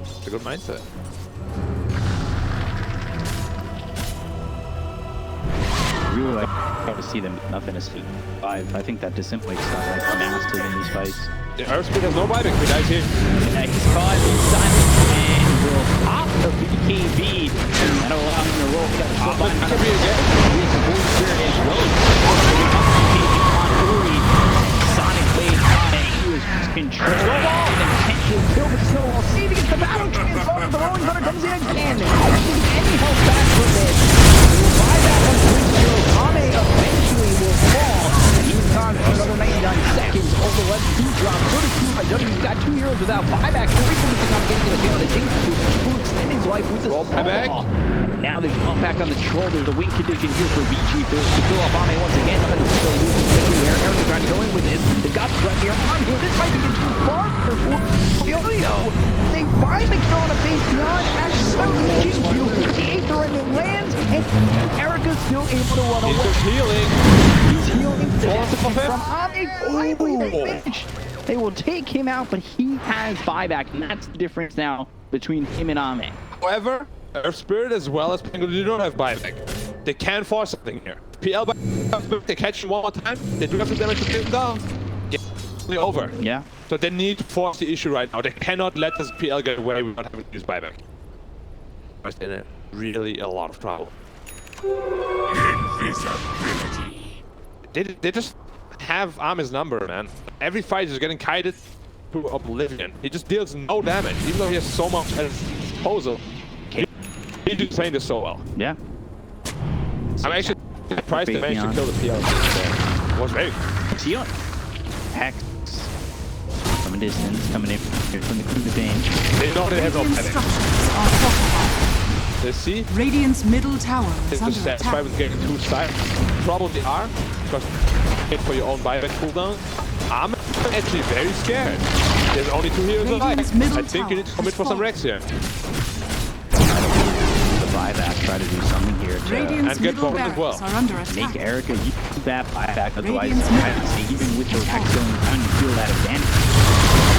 It's a good mindset. Really like how to see them nothing as 5. I think that disinflates stuff like massive in these fights. The Earthspeed has no buyback. We dive here. Yeah, he's caught inside and will pop the BKB. That'll allow him to roll. Got the full button. BKB again. With the Void Spirit as well. Sonic Blade Sonic. He was controlled and intentionally killed the Snowball. See to get the battle transformed. The Rolling Thunder comes in again. Any help back from this. He will buy that on Twin Shield. Ame eventually will fall. He's gone for another 99 seconds. Over left 2 drop. 32 by W. He's got 2 heroes without buyback. The reason he's not getting the tail of the Jinx will extend his life with the buyback. Now there's pump back on the troll. There's a wing condition here for Vici to fill up Ame once again. Nothing to still lose quickly there. Eric trying to go in with this. The guts right here on here. This might be too far for Folio. They finally kill on a base beyond. Absolutely GQ. The Aether and it lands. And Erica's still able to run away. He's just healing. He's healing from Ame. Finally they finish. They will take him out, but he has buyback. And that's the difference now between him and Ame. However, Earth Spirit as well as Penguin, they don't have buyback. They can force something here. PL buyback, they catch him one more time. They do have the damage to take him down. Yeah. constantly over. Yeah. So they need to force the issue right now. They cannot let this PL get away without having to use buyback. But in really a lot of trouble. Invisibility. They just have Armin's number, man. Every fight is getting kited to oblivion. He just deals no damage, even though he has so much at his disposal. He just playing this so well. Yeah. I'm actually surprised they managed to kill the PL. It was very Seal. Hex. From a distance, coming in from the bench. They know they have no Radiant panic. structures are fortified. They see Radiant's middle tower is if under the satisfied attack. with getting 2 stars. Probably are, because hit for your own buyback cooldown. I'm actually very scared. There's only 2 heroes alive. Radiant's middle I think you need to tower commit for has some Rex here. The buyback, try to do something here to Radiant's and get middle forward as barracks well. are under attack. make Erica use that buyback. Otherwise, Radiant's I would say even with the Rex going down, you feel that advantage.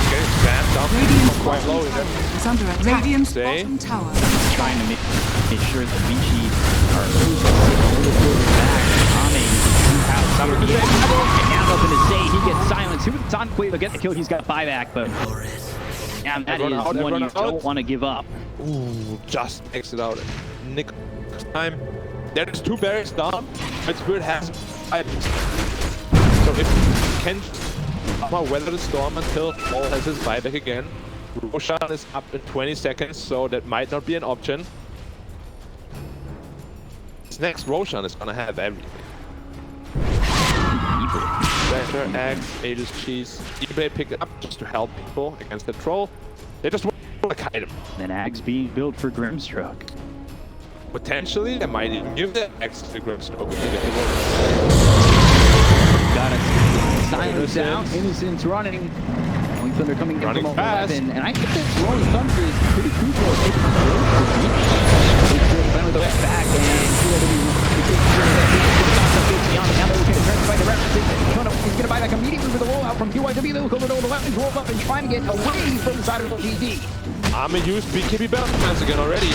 Getting spammed down Radiant's quite low. bottom tower is under attack. Radiant's Stay. bottom tower. Trying to make sure that Vici are a little further back. Ame, and now nothing to say. He gets silenced. He was on quick to get the kill. He's got buyback, but yeah, that Everyone is out, one everyone you out. don't want to give up. Ooh, just exit out. Nick time. There's 2 barracks down, but Spirit has 5. So if you can somehow weather the storm until Paul has his buyback again. Roshan is up in 20 seconds, so that might not be an option. This next Roshan is gonna have everything. Treasure, eggs, Aegis cheese. eBay picked it up just to help people against the troll. They just want to kite him. Then Axe being built for Grimstroke. Potentially, they might even give the X to Grimstroke. Got it. Silence out. Innocence running. Rolling Thunder coming in Running from fast. 11. And I think this Rolling Thunder is pretty crucial. It's finally the back and now they're looking to try to references. He's going to buy back immediately with a rollout from PYW. They'll go to the weapons, roll up and trying to get away from the side of LGD. Armin used BKB battle plans again already.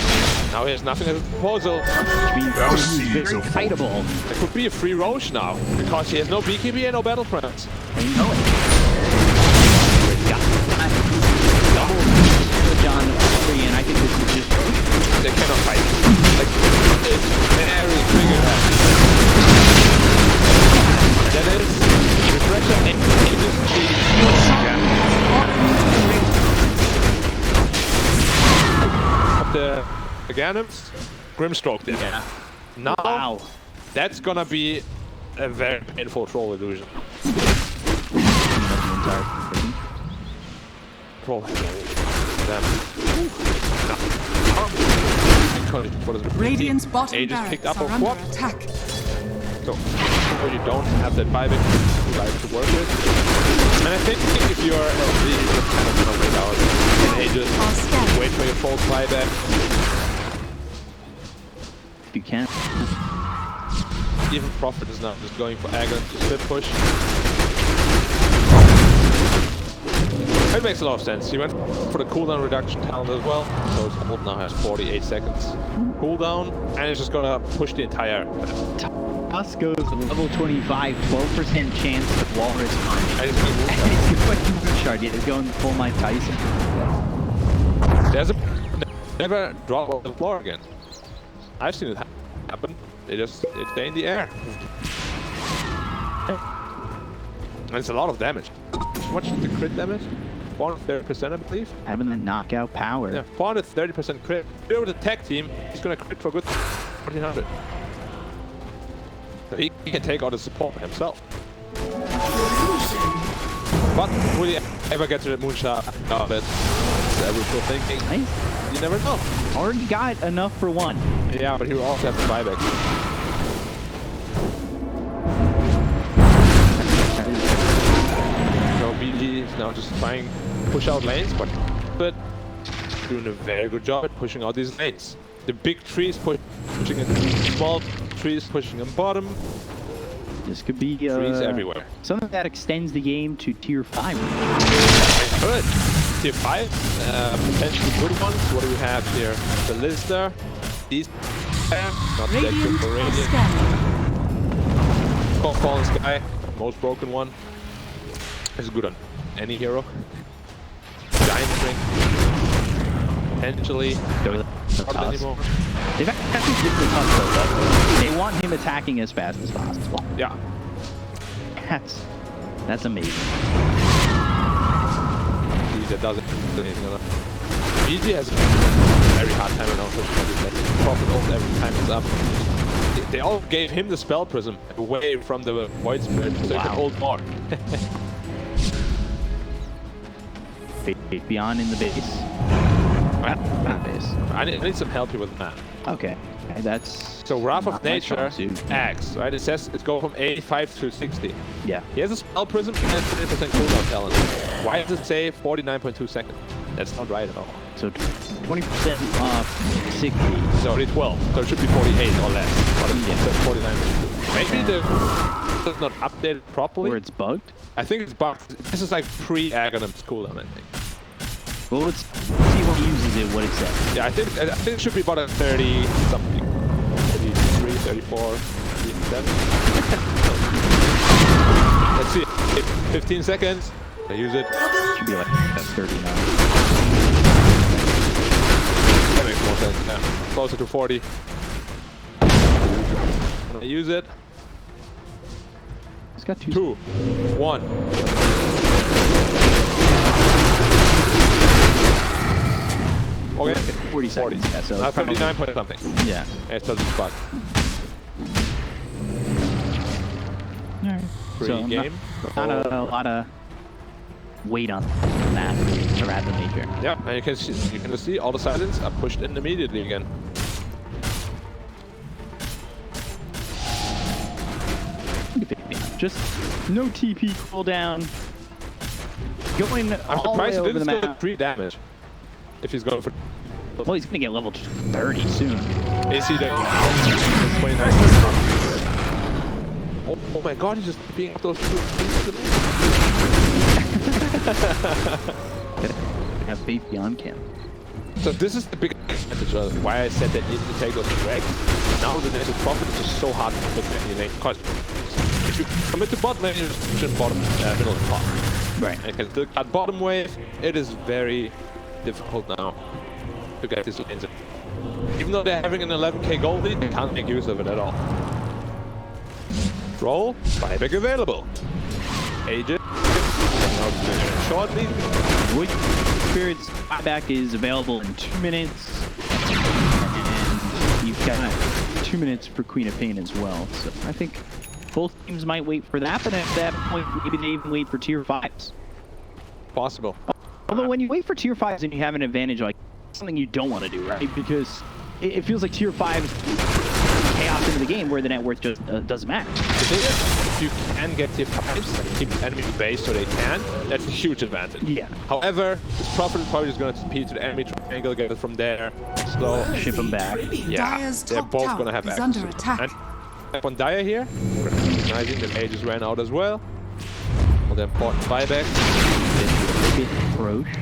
Now he has nothing at his disposal. Very kiteable. It could be a free Roche now, because he has no BKB and no battle plans. They know it. Got double John 3, and I think this is just They cannot fight. Like, it's very triggered. That is refresher and the Ganems, Grimstroke did. yeah. Now, Wow. that's gonna be a very painful troll illusion. Troll has Radiant's bottom Aegis barracks picked up are on under Quad. attack. So, you don't have that buyback to work with. And I think if you're LG, you're kind of gonna wait out and Aegis, wait for your false buyback. If you can. Even Prophet is now just going for Agon to split push. It makes a lot of sense. He went for the cooldown reduction talent as well. So his ult now has 48 seconds cooldown, and it's just gonna push the entire. Tusk goes level 25, 12% chance of Walrus Punch. And it's gonna And it's going to Shard. Yeah, it's going full Mike Tyson. There's a never drop off the floor again. I've seen it happen. They stay in the air. And it's a lot of damage. How much is the crit damage? 430%, I believe. Having the knockout power. Yeah, 430% crit. If you're with the tech team, he's gonna crit for a good 1400. So he can take out the support himself. But will he ever get to the moonshot? No, that's wishful thinking. Nice. You never know. Already got enough for one. Yeah, but he will also have the buyback. So BG is now just trying to push out lanes, but doing a very good job at pushing out these lanes. The big trees pushing in, small trees pushing in bottom. This could be Trees everywhere. something that extends the game to tier 5. Good. Tier 5, potentially good ones. What do we have here? The Lister. These not that good Radiant for are Radiant. scanning. Fallen Sky, most broken one. It's good on any hero. Giant String. Potentially. Not anymore. They've actually given the tough though, but they want him attacking as fast as possible. Yeah. That's amazing. That doesn't do anything on that. Vici has a very hard time now. Profit almost every time it's up. They all gave him the Spell Prism away from the Void Spirit, so he can hold more. Fate Beyond in the base. Base. I need some help here with that. Okay, that's... So Wrath of not my Nature, strong suit. Axe, right? It says it's go from 85 to 60. Yeah. He has a Spell Prism and 30% cooldown talent. Why does it say 49.2 seconds? That's not right at all. So 20% off 60. It's already 12, so it should be 48 or less. But it's 49.2. Maybe it's not updated properly. Where it's bugged? I think it's bugged. This is like pre-Aghanim's cooldown, I think. Well, let's see what uses it, what it says. Yeah, I think it should be about a 30 something. 33, 34, 37. Let's see. 15 seconds. I use it. Should be like 39. That makes more sense. Yeah. Closer to 40. I use it. It's got 2, 1. Okay. 40 seconds. Yeah, so it's 39 point something. Yeah. It's still just bug. Alright. So game. not a lot of weight on that, or rather major. Yeah, and you can see all the silence are pushed in immediately again. Just no TP cooldown. Going I'm all the way surprised he over the didn't still map. 3 damage. If he's going for... Well, he's gonna get level 30 soon. Is he there? 29. Oh my god, he's just being up those 2 Have Fate Beyond camp. So this is the big advantage of why I said that you need to take those drags. Now the native profit is just so hard to commit to any lane. Because if you commit to bot lane, you just push in bottom, middle and top. Right. And you can still cut bottom wave. It is very difficult now to get these lanes. Even though they're having an 11k gold lead, they can't make use of it at all. Roll, buyback available. Agent, shortly. Void Spirit's buyback is available in 2 minutes. And you've got 2 minutes for Queen of Pain as well. So I think both teams might wait for that, but at that point, maybe they even wait for tier 5s. Possible. Although when you wait for tier 5s and you have an advantage, like, something you don't want to do, right? Because it feels like tier 5s chaos into the game where the net worth just doesn't matter. If you can get tier 5s and keep the enemy base so they can, that's a huge advantage. Yeah. However, this Prophet is probably just going to TP to the enemy triangle, get it from there, slow, Ship them back. yeah, Dire's they're top both tower going to have is access. under attack. And one Dire here, recognizing the mages ran out as well. Well, the important buyback. Roche.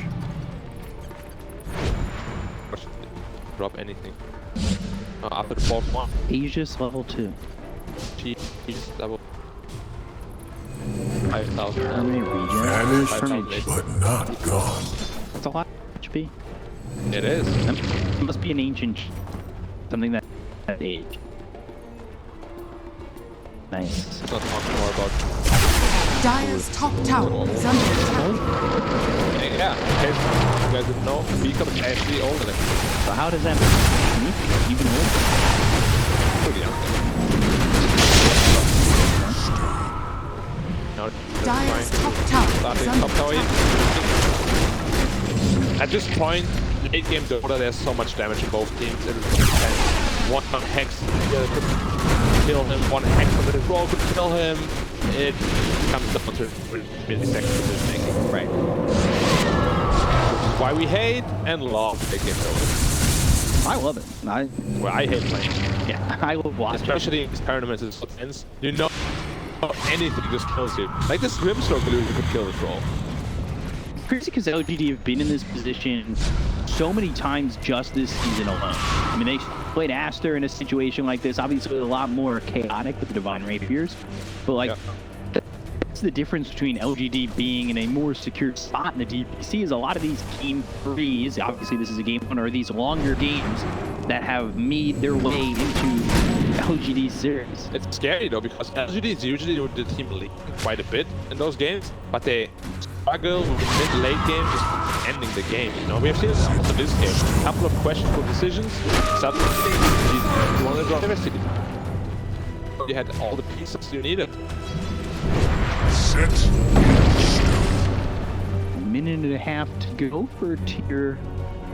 Drop anything. After the 4th one. Aegis level 2. He's level 5,000. How many regen? Vanished, 5,000. but not gone. That's a lot of HP. It is. It must be an ancient something that age. Nice. Let's not talk more about... Dire's top tower is under attack. Yeah, in case you guys didn't know, Beacon is actually older than So how does that make you can hold? pretty young. Now, Dire's top tower is starting under top tower. attack. At this point, late game Dota, there's so much damage in both teams. It is intense. One hex the other could kill him, one hex of the roll could kill him. It comes down to milliseconds decision making. Right. Which is why we hate and love late game Dota. I love it. Well, I hate playing. Yeah, I will watch it. Especially in these tournaments, it's so tense. You know anything just kills you. Like this Grimstroke illusion could kill this roll. Crazy because LGD have been in this position so many times just this season alone. I mean, they played Aster in a situation like this, obviously a lot more chaotic with the Divine Rapiers, but like, that's the difference between LGD being in a more secure spot in the DPC is a lot of these game 3s, obviously this is a game 1, or these longer games that have made their way into LGD series. It's scary though, because LGD is usually the team leading quite a bit in those games, but they struggle with the mid-late game just ending the game, you know? We have seen this also this game. A couple of questionable decisions, suddenly you want to draw diversity. You had all the pieces you needed. Set. A minute and a half to go for tier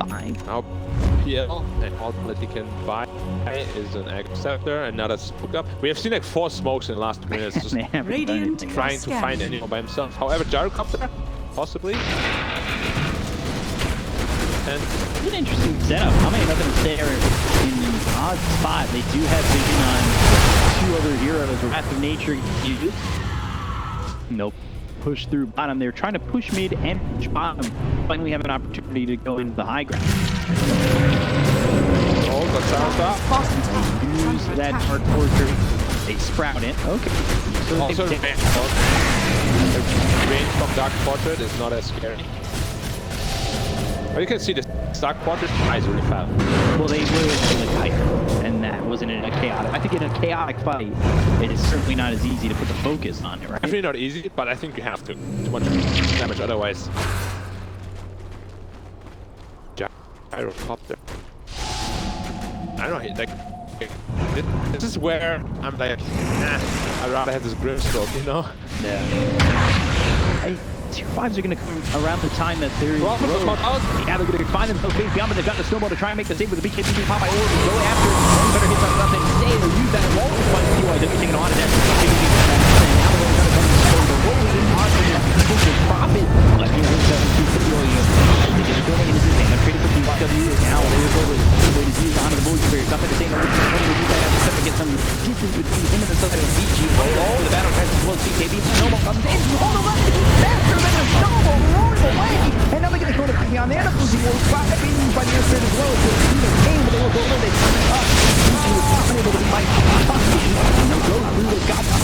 5. Now PL and ultimately can buy is an acceptor, another smoke up. We have seen like 4 smokes in the last 2 minutes, just Radiant trying to find anyone by himself. However, Gyrocopter, possibly. And It's an interesting setup. How many nothing to say are in an odd spot? They do have vision on 2 other heroes. Wrath of Nature used. Nope. Push through bottom. They're trying to push mid and push bottom. Finally have an opportunity to go into the high ground. oh, got sound up. Use that Dark Fortress. They sprout it. Okay. So Also, they- range from Dark Portrait is not as scary. But you can see the Dark Portrait dies really fast. well, they were in the kite, and that wasn't in a chaotic. I think in a chaotic fight, it is certainly not as easy to put the focus on it, right? Definitely not easy, but I think you have to. Too much damage otherwise. Gyrocopter. I don't know, like, this is where I'm like, I'd rather have this Grimstroke, you know? Yeah. Tier 5s are going to come around the time that they're Out. yeah, they're going to find themselves face beyond, but they've got the snowball to try and make the save with the BKB pop by order. Go after it. One better hits on nothing. Stay or use that wall to find PYW taking on it. Now they're going to come to the roll in on the profit. Left here with 7-2 they get a building in his advantage. Traded for PYW. Now they're going to use onto the bully spirit. Nothing to say. No, they're going to use that after to get some distance between him and the side of Vici. Oh, the battle tries to close BKB. Snowball comes in. Hold on, faster than a snowball rolling away. And now they're going to go to beyond the end of losing. Will spot that being used by the air as well. So it's even game, but they will go over. They turn it up. Vici was unable to be fight. Now go through. They got the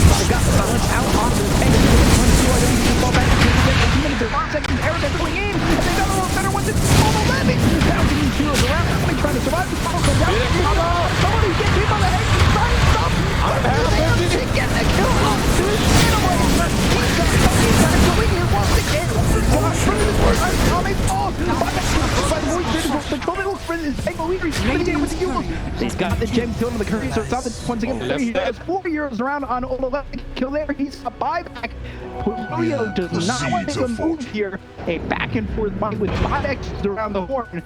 balance out onto the tank. Ball back to the 2 minutes or 5 seconds. Erica going in. And they got a little better ones. It's almost landing. Now getting heroes around. Somebody trying to survive. The ball goes down. Somebody get him on the head. He's trying to stop. They get the kill. He's got the gem kill on the current, so it's not the once again. He has 4 heroes around on Ola. Kill there. He's a buyback. Julio does not want to make a move here. A back and forth fight with 5 X's around the horn.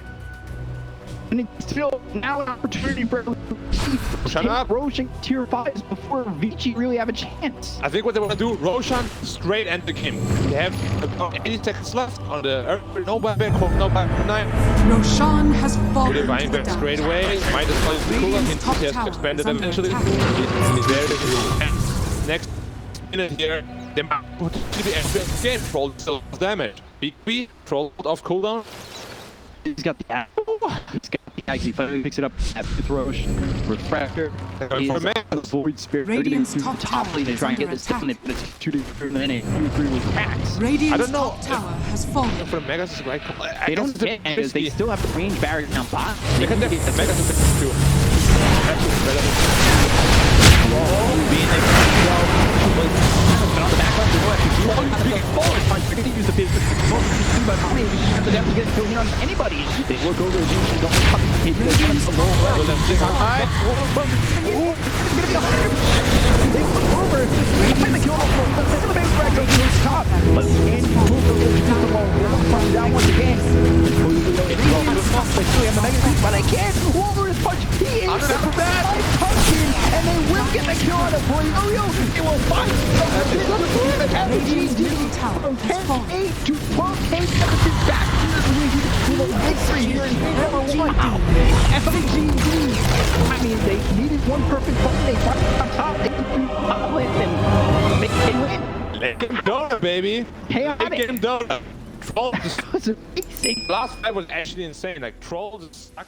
And it's still now an opportunity for Roshan tier 5s before Vici really have a chance. I think what they want to do, Roshan straight end the game. They have about 80 seconds left on the no weapon, no weapon 9. Roshan has fallen They're to buying the back straight away. Might as well use the cooler. Radiant's top He has tower expanded is under eventually. attack. He's there. Next minute here, they might potentially be entering the game. Troll still has damage. BB, troll off cooldown. He's got the app. He's got the axe. He finally picks it up at the Throsh. Refractor. Going for Max. Void Spirit. Radiant's They're gonna top top lane to tower try and is get this under down. But it's 2 to 3 minutes. 2-3 with packs. Radiant's I don't know top tower has fallen. For the Megas is the right call. They don't get it. They still have the range barrier down bot. They can get the Megas is the too. Being there. But on the back line, they go after you. They're going to use the business. But they have to get going on anybody. They look over as usually don't cut the Radiant's top tower is under attack. They look over. They find the kill off. The base frag goes to his top. But Andy moves the little down the ball. They're not coming down once again. But I can't. Wolver is punch. He is punching. And they will get the kill on the Yo-Yo. They will find Radiant's middle tower has fallen. 8 to 12K deficit back to the victory here in number 1. LGD. I mean, they needed one perfect fight. They fight on top. They can do top and make it win. Make him Dota, baby. Hey, Make him Dota. Troll just... That was amazing. Last fight was actually insane. Like, Troll just stuck.